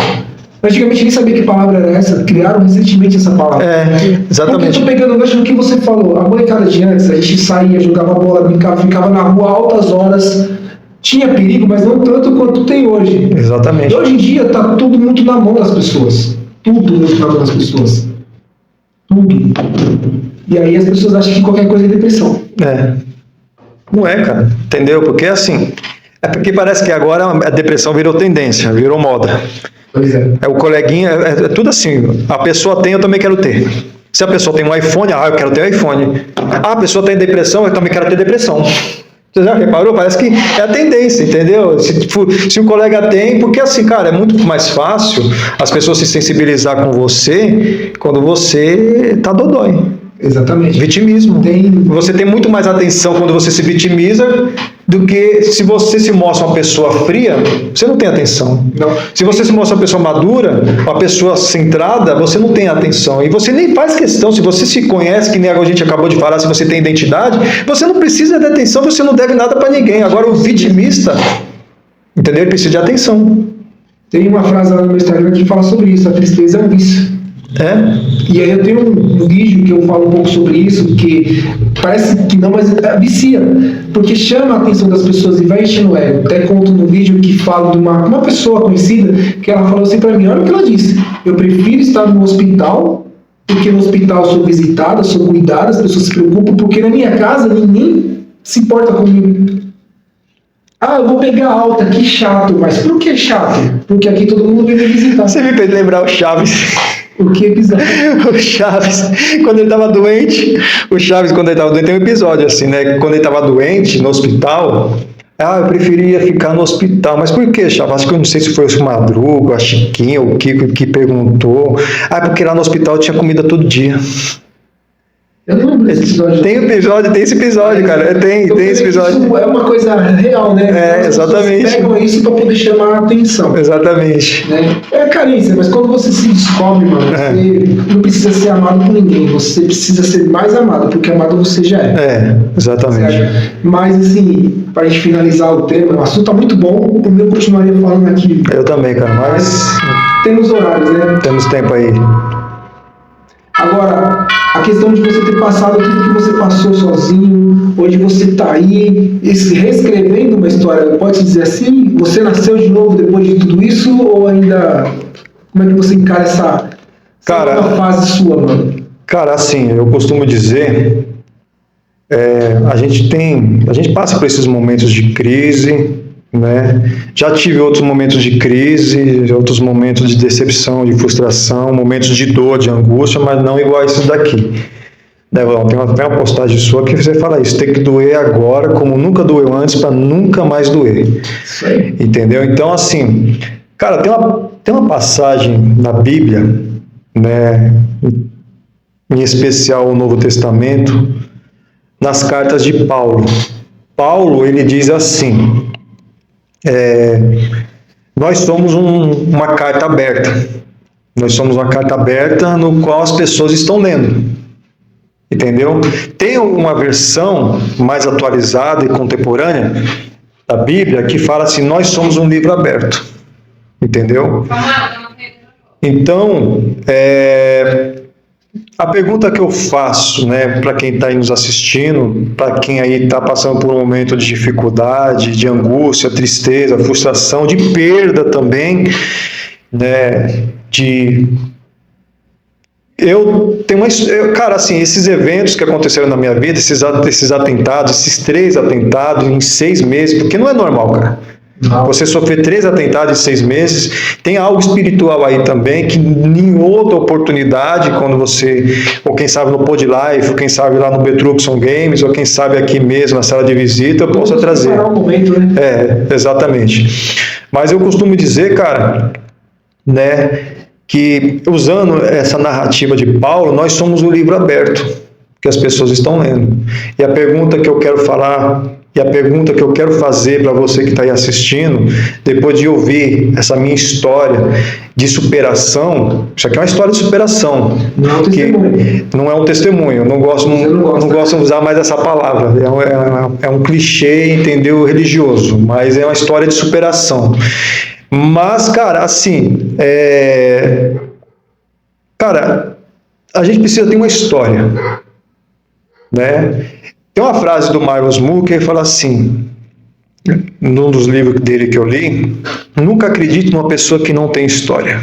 Antigamente nem sabia que palavra era essa, criaram recentemente essa palavra. Exatamente. Porque eu tô pegando o gancho no que você falou. A molecada de antes, a gente saía, jogava bola, brincava, ficava na rua altas horas. Tinha perigo, mas não tanto quanto tem hoje. Exatamente. E hoje em dia tá tudo muito na mão das pessoas. Tudo muito na mão das pessoas. Tudo. E aí as pessoas acham que qualquer coisa é depressão. Não é, cara. Entendeu? Porque assim... É porque parece que agora a depressão virou tendência, virou moda. Pois é. É o coleguinha, é tudo assim. A pessoa tem, eu também quero ter. Se a pessoa tem um iPhone, eu quero ter um iPhone. A pessoa tem depressão, eu também quero ter depressão. Você já reparou? Parece que é a tendência, entendeu? Se o colega tem, porque assim, cara, é muito mais fácil as pessoas se sensibilizar com você quando você tá dodói. Exatamente. Vitimismo. Você tem muito mais atenção quando você se vitimiza do que se você se mostra uma pessoa fria, você não tem atenção. Não. Se você se mostra uma pessoa madura, uma pessoa centrada, você não tem atenção. E você nem faz questão, se você se conhece, que nem a gente acabou de falar, se você tem identidade, você não precisa de atenção, você não deve nada para ninguém. Agora o vitimista, entendeu? Ele precisa de atenção. Tem uma frase lá no meu Instagram que fala sobre isso, a tristeza é um vício. E aí eu tenho um vídeo que eu falo um pouco sobre isso, que parece que não, mas vicia, porque chama a atenção das pessoas e vai enchendo o ego. Até conto no vídeo que falo de uma pessoa conhecida, que ela falou assim pra mim, olha o que ela disse: eu prefiro estar no hospital, porque no hospital eu sou visitada, sou cuidada, as pessoas se preocupam, porque na minha casa ninguém se importa comigo. Eu vou pegar alta, que chato. Mas por que chato? Porque aqui todo mundo vem me visitar. Você me fez lembrar o Chaves. O que episódio? O Chaves, quando ele estava doente, tem um episódio assim, né? Quando ele estava doente no hospital, eu preferia ficar no hospital. Mas por que, Chaves? Acho que eu não sei se foi o Madruga, a Chiquinha, o Kiko que perguntou. Porque lá no hospital tinha comida todo dia. Eu não lembro desse episódio. Tem esse episódio, cara. Tem esse episódio. Isso é uma coisa real, né? Exatamente. Vocês pegam isso pra poder chamar a atenção. Exatamente. Né? É carência, mas quando você se descobre, mano, você não precisa ser amado por ninguém. Você precisa ser mais amado, porque amado você já é. Exatamente. Certo? Mas, assim, pra gente finalizar o tema, o assunto tá muito bom. O meu continuaria falando aqui. Eu também, cara, mas temos horários, né? Temos tempo aí. Agora, a questão de você ter passado tudo que você passou sozinho, hoje você está aí reescrevendo uma história, pode dizer assim? Você nasceu de novo depois de tudo isso? Ou ainda, como é que você encara essa nova fase sua, mano? Cara, assim, eu costumo dizer, a gente passa por esses momentos de crise, né? Já tive outros momentos de crise, outros momentos de decepção, de frustração, momentos de dor, de angústia, mas não igual a isso daqui. Tem uma postagem sua que você fala isso, tem que doer agora como nunca doeu antes para nunca mais doer. Sim. Entendeu? Então, assim, cara, tem uma passagem na Bíblia, né, em especial o Novo Testamento, nas cartas de Paulo. Paulo, ele diz assim: nós somos uma carta aberta. Nós somos uma carta aberta no qual as pessoas estão lendo. Entendeu? Tem uma versão mais atualizada e contemporânea da Bíblia que fala assim: nós somos um livro aberto. Entendeu? Então, a pergunta que eu faço, né, para quem está aí nos assistindo, para quem aí está passando por um momento de dificuldade, de angústia, tristeza, frustração, de perda também, né, eu tenho cara, assim, esses eventos que aconteceram na minha vida, esses atentados, esses 3 atentados em 6 meses, porque não é normal, cara. Não. Você sofrer 3 atentados em 6 meses, tem algo espiritual aí também, que em outra oportunidade, quando você, ou quem sabe no Pod Life, ou quem sabe lá no Betruxon Games, ou quem sabe aqui mesmo na sala de visita, eu possa trazer. Um momento, né? Exatamente. Mas eu costumo dizer, cara, né, que usando essa narrativa de Paulo, nós somos o livro aberto, que as pessoas estão lendo. E a pergunta que eu quero falar, e a pergunta que eu quero fazer para você que está aí assistindo, depois de ouvir essa minha história de superação, isso aqui é uma história de superação. Não é um testemunho. Não é um testemunho, não gosto de usar mais essa palavra, é um clichê, entendeu, religioso, mas é uma história de superação. Mas, cara, assim, cara, a gente precisa ter uma história, né? Tem uma frase do Miles Moore que ele fala assim, num dos livros dele que eu li: nunca acredite numa pessoa que não tem história.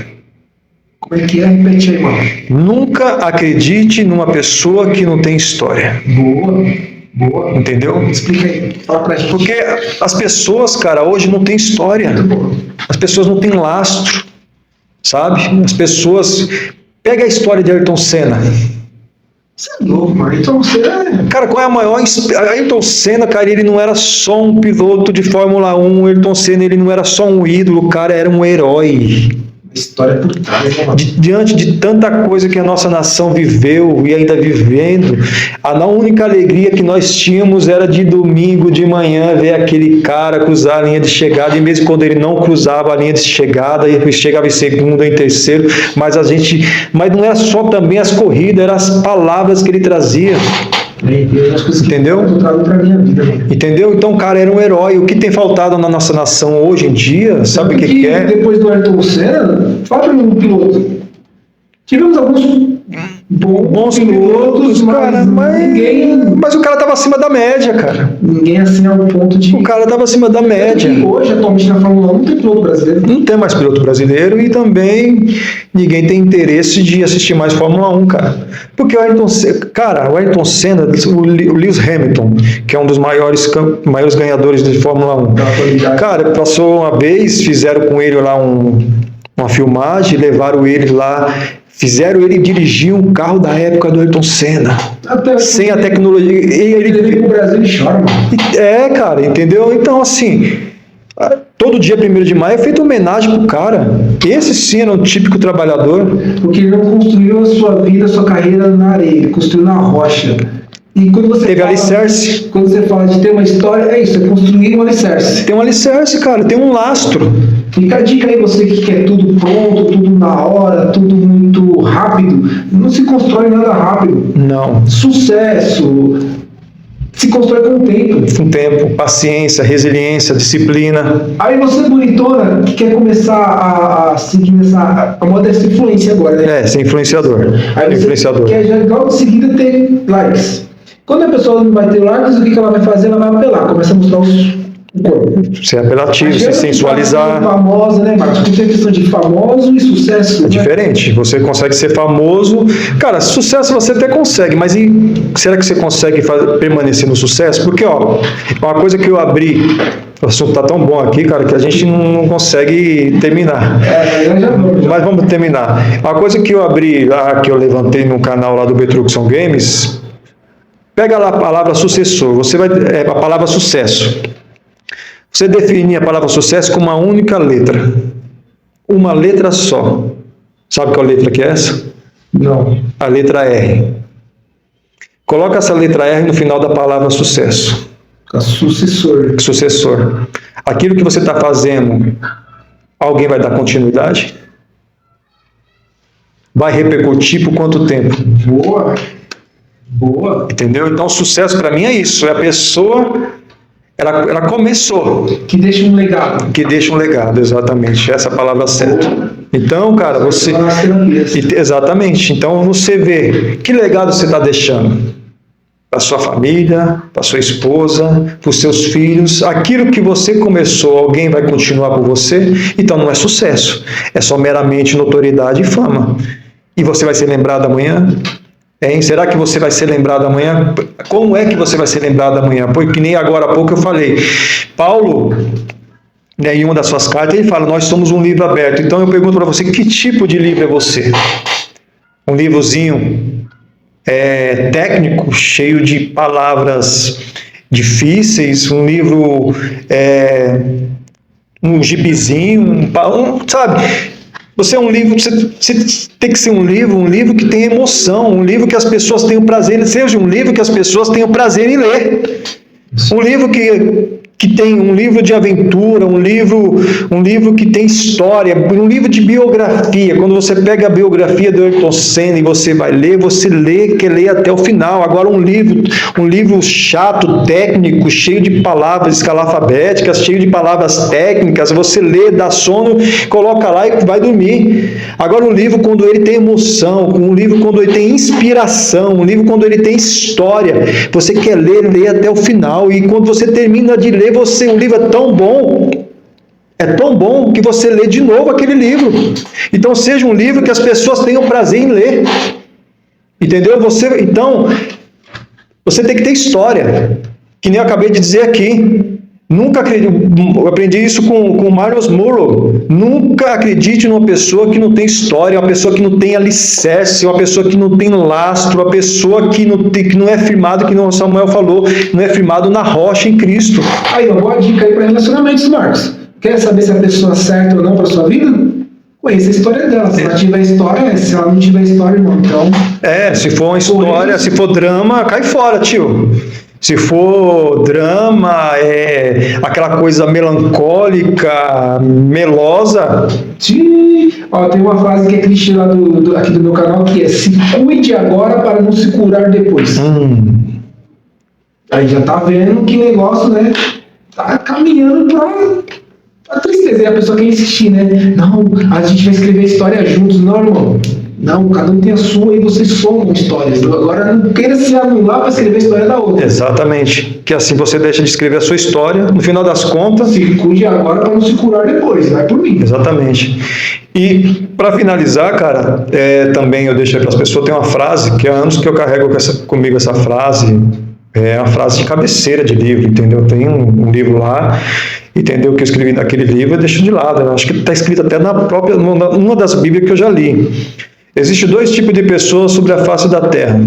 Como é que é? Repete aí, mano. Nunca acredite numa pessoa que não tem história. Boa. Entendeu? Explica aí, fala pra gente. Porque as pessoas, cara, hoje não têm história. As pessoas não têm lastro, sabe? As pessoas... Pega a história de Ayrton Senna. Você é louco, mano. Ayrton Senna... Cara, qual é a maior... Ayrton Senna, cara, ele não era só um piloto de Fórmula 1. Ayrton Senna, ele não era só um ídolo. O cara era um herói. História por trás, né, mano? Diante de tanta coisa que a nossa nação viveu e ainda vivendo, a única alegria que nós tínhamos era de domingo de manhã ver aquele cara cruzar a linha de chegada, e mesmo quando ele não cruzava a linha de chegada, ele chegava em segundo, em terceiro, mas não era só também as corridas, eram as palavras que ele trazia. Entendeu? Entendeu? Então o cara era um herói. O que tem faltado na nossa nação hoje em dia, sabe o que é? Depois do Ayrton Senna, fala para mim um piloto. Tivemos alguns bons pilotos, cara, mas o cara estava acima da média, cara. Ninguém assim ao ponto de... O cara estava acima da média. Hoje, atualmente na Fórmula 1, não tem piloto brasileiro. Não tem mais piloto brasileiro, e também ninguém tem interesse de assistir mais Fórmula 1, cara. Porque o Ayrton Senna, o Lewis Hamilton, que é um dos maiores ganhadores de Fórmula 1. Cara, passou uma vez, fizeram com ele lá uma filmagem, levaram ele lá, fizeram ele dirigir um carro da época do Ayrton Senna. Sem a tecnologia. Ele vem pro Brasil e chora, mano. Cara, entendeu? Então, assim, todo dia 1º de maio é feita homenagem pro cara. Esse sim era um típico trabalhador. Porque ele não construiu a sua vida, a sua carreira na areia, ele construiu na rocha. E quando você teve alicerce. Quando você fala de ter uma história, é isso, é construir um alicerce. Tem um alicerce, cara, tem um lastro. Fica a dica aí, você que quer tudo pronto, tudo na hora, tudo muito rápido. Não se constrói nada rápido. Não. Sucesso se constrói com o tempo. Com tempo, paciência, resiliência, disciplina. Aí você, bonitona, que quer começar a seguir a moda dessa influência agora, né? Ser influenciador. Aí você quer já logo em seguida ter likes. Quando a pessoa não vai ter likes, o que ela vai fazer? Ela vai apelar, começa a mostrar o corpo. Ser apelativo, se sensualizar. Famosa, né, Marcos? Porque a questão de famoso e sucesso. É diferente. Você consegue ser famoso. Cara, sucesso você até consegue, mas será que você consegue permanecer no sucesso? Porque, ó, uma coisa que eu abri. O assunto tá tão bom aqui, cara, que a gente não consegue terminar. Mas vamos terminar. Uma coisa que eu abri lá, que eu levantei no canal lá do Betruxon Games. Pega lá a palavra sucessor, você vai a palavra sucesso. Você define a palavra sucesso com uma única letra. Uma letra só. Sabe qual letra que é essa? Não. A letra R. Coloca essa letra R no final da palavra sucesso. Sucessor. Sucessor. Aquilo que você está fazendo, alguém vai dar continuidade? Vai repercutir por quanto tempo? Boa. Entendeu? Então, sucesso para mim é isso. É a pessoa, ela começou. Que deixa um legado. Que deixa um legado, exatamente. Essa é a palavra certa. Então, cara, você... Exatamente. Então, você vê, que legado você está deixando? para sua família, para sua esposa, para os seus filhos. Aquilo que você começou, alguém vai continuar por você, então não é sucesso, é só meramente notoriedade e fama. E você vai ser lembrado amanhã? Hein? Será que você vai ser lembrado amanhã? Como é que você vai ser lembrado amanhã? Porque nem agora há pouco eu falei. Paulo, em uma das suas cartas, ele fala, nós somos um livro aberto. Então eu pergunto para você, que tipo de livro é você? Um livrozinho técnico, cheio de palavras difíceis, um livro, um gibizinho, sabe? Você é um livro, você tem que ser um livro que tem emoção, um livro que as pessoas tenham prazer, seja um livro que as pessoas tenham prazer em ler. Um livro que tem um livro de aventura, um livro que tem história, um livro de biografia. Quando você pega a biografia do Ayrton Senna e você vai ler, você quer ler até o final. Agora um livro chato, técnico, cheio de palavras escalafabéticas, cheio de palavras técnicas, você lê, dá sono, coloca lá e vai dormir. Agora um livro quando ele tem emoção, um livro quando ele tem inspiração, um livro quando ele tem história, você quer ler até o final, e quando você termina de ler, o livro é tão bom que você lê de novo aquele livro. Então seja um livro que as pessoas tenham prazer em ler, entendeu? Então você tem que ter história, que nem eu acabei de dizer aqui. Eu aprendi isso com o Marius Murrow. Nunca acredite numa pessoa que não tem história, uma pessoa que não tem alicerce, uma pessoa que não tem lastro, uma pessoa que não é firmado, que o Samuel falou, não é firmado na rocha em Cristo. Aí, uma boa dica aí para relacionamentos, Marcos. Quer saber se a pessoa é certa ou não para sua vida? Conheça a história dela. Se ela tiver história, se ela não tiver história, não. Então, se for uma história, se for drama, cai fora, tio. Se for drama, aquela coisa melancólica, melosa. Sim. Ó, tem uma frase que é clichê lá aqui do meu canal, que é: se cuide agora para não se curar depois. Aí já tá vendo que negócio, né? Tá caminhando pra tristeza. E a pessoa quer insistir, né? Não, a gente vai escrever a história juntos. Não, irmão. Não, cada um tem a sua e vocês somam histórias. Agora não queira se anular para escrever a história da outra. Exatamente. Que assim você deixa de escrever a sua história, no final das contas... Se cuide agora para não se curar depois, vai por mim. Exatamente. E para finalizar, cara, também eu deixo aí para as pessoas, tem uma frase que há anos que eu carrego comigo essa frase, é uma frase de cabeceira de livro, entendeu? Tem um livro lá, entendeu? Que eu escrevi naquele livro, eu deixo de lado. Eu acho que está escrito até numa das Bíblias que eu já li. Existem dois tipos de pessoas sobre a face da terra.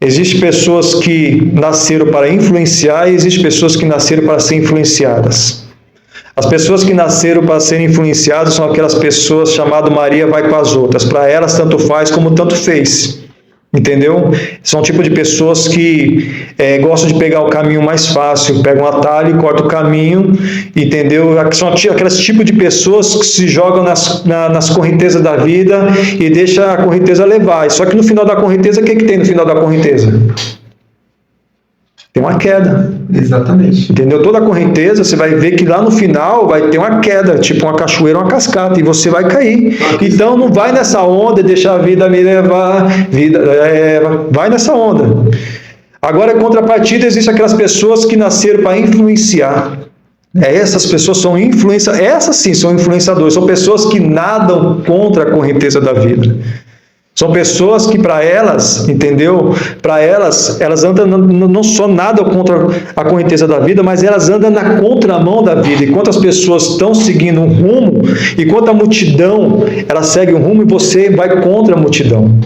Existem pessoas que nasceram para influenciar e existem pessoas que nasceram para ser influenciadas. As pessoas que nasceram para serem influenciadas são aquelas pessoas chamadas Maria vai com as outras. Para elas, tanto faz como tanto fez. Entendeu? São tipo de pessoas que gostam de pegar o caminho mais fácil, pegam um atalho e cortam o caminho, entendeu? São aqueles tipos de pessoas que se jogam nas correntezas da vida e deixam a correnteza levar. Só que no final da correnteza, o que tem no final da correnteza? Tem uma queda. Exatamente. Entendeu? Toda a correnteza, você vai ver que lá no final vai ter uma queda, tipo uma cachoeira, uma cascata, e você vai cair. Então não vai nessa onda e deixar a vida me levar, vai nessa onda. Agora, em contrapartida, existem aquelas pessoas que nasceram para influenciar. Essas pessoas são essas sim são influenciadores, são pessoas que nadam contra a correnteza da vida. São pessoas que para elas, entendeu? Para elas andam não só nadam contra a correnteza da vida, mas elas andam na contramão da vida. Enquanto as pessoas estão seguindo um rumo, enquanto a multidão, ela segue um rumo e você vai contra a multidão.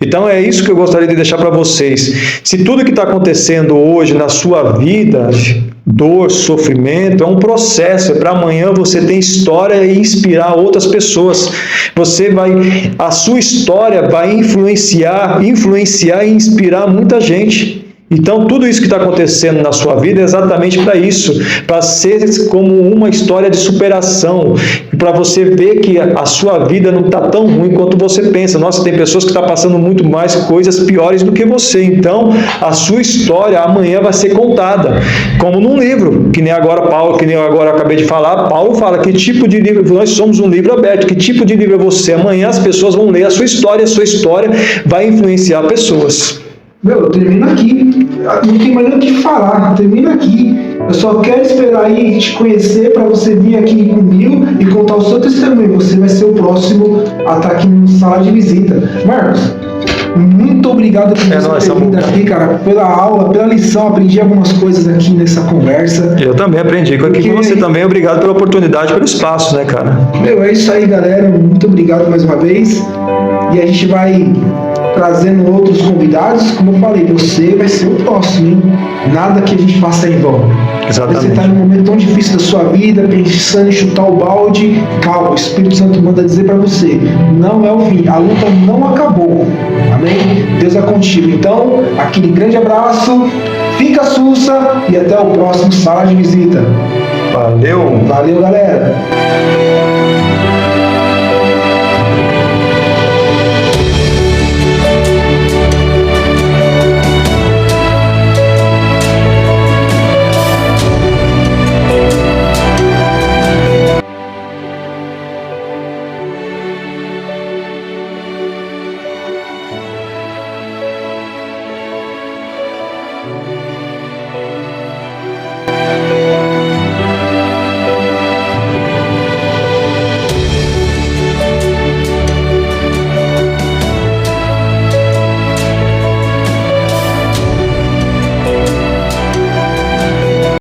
Então é isso que eu gostaria de deixar para vocês. Se tudo que está acontecendo hoje na sua vida, dor, sofrimento, é um processo, para amanhã você ter história e inspirar outras pessoas. A sua história vai influenciar e inspirar muita gente. Então, tudo isso que está acontecendo na sua vida é exatamente para isso, para ser como uma história de superação, para você ver que a sua vida não está tão ruim quanto você pensa. Nossa, tem pessoas que estão passando muito mais coisas piores do que você. Então, a sua história amanhã vai ser contada, como num livro, que nem agora eu acabei de falar. Paulo fala que tipo de livro, nós somos um livro aberto, que tipo de livro é você? Amanhã as pessoas vão ler a sua história vai influenciar pessoas. Meu, eu termino aqui. Não tem mais nem o que falar. Termina aqui. Eu só quero esperar aí te conhecer para você vir aqui comigo e contar o seu testemunho. Você vai ser o próximo a estar aqui no sala de visita. Marcos, muito obrigado por você ter vindo aqui, cara, pela aula, pela lição. Aprendi algumas coisas aqui nessa conversa. Eu também aprendi aqui com você também. Obrigado pela oportunidade, pelo espaço, né, cara? Meu, é isso aí, galera. Muito obrigado mais uma vez. E a gente vai trazendo outros convidados. Como eu falei, você vai ser o próximo, hein? Nada que a gente faça em vão. Exatamente. Você está num momento tão difícil da sua vida, pensando em chutar o balde, calma, o Espírito Santo manda dizer para você, não é o fim, a luta não acabou, amém? Deus é contigo. Então, aquele grande abraço, fica sussa e até o próximo Sala de Visita. Valeu! Valeu, galera!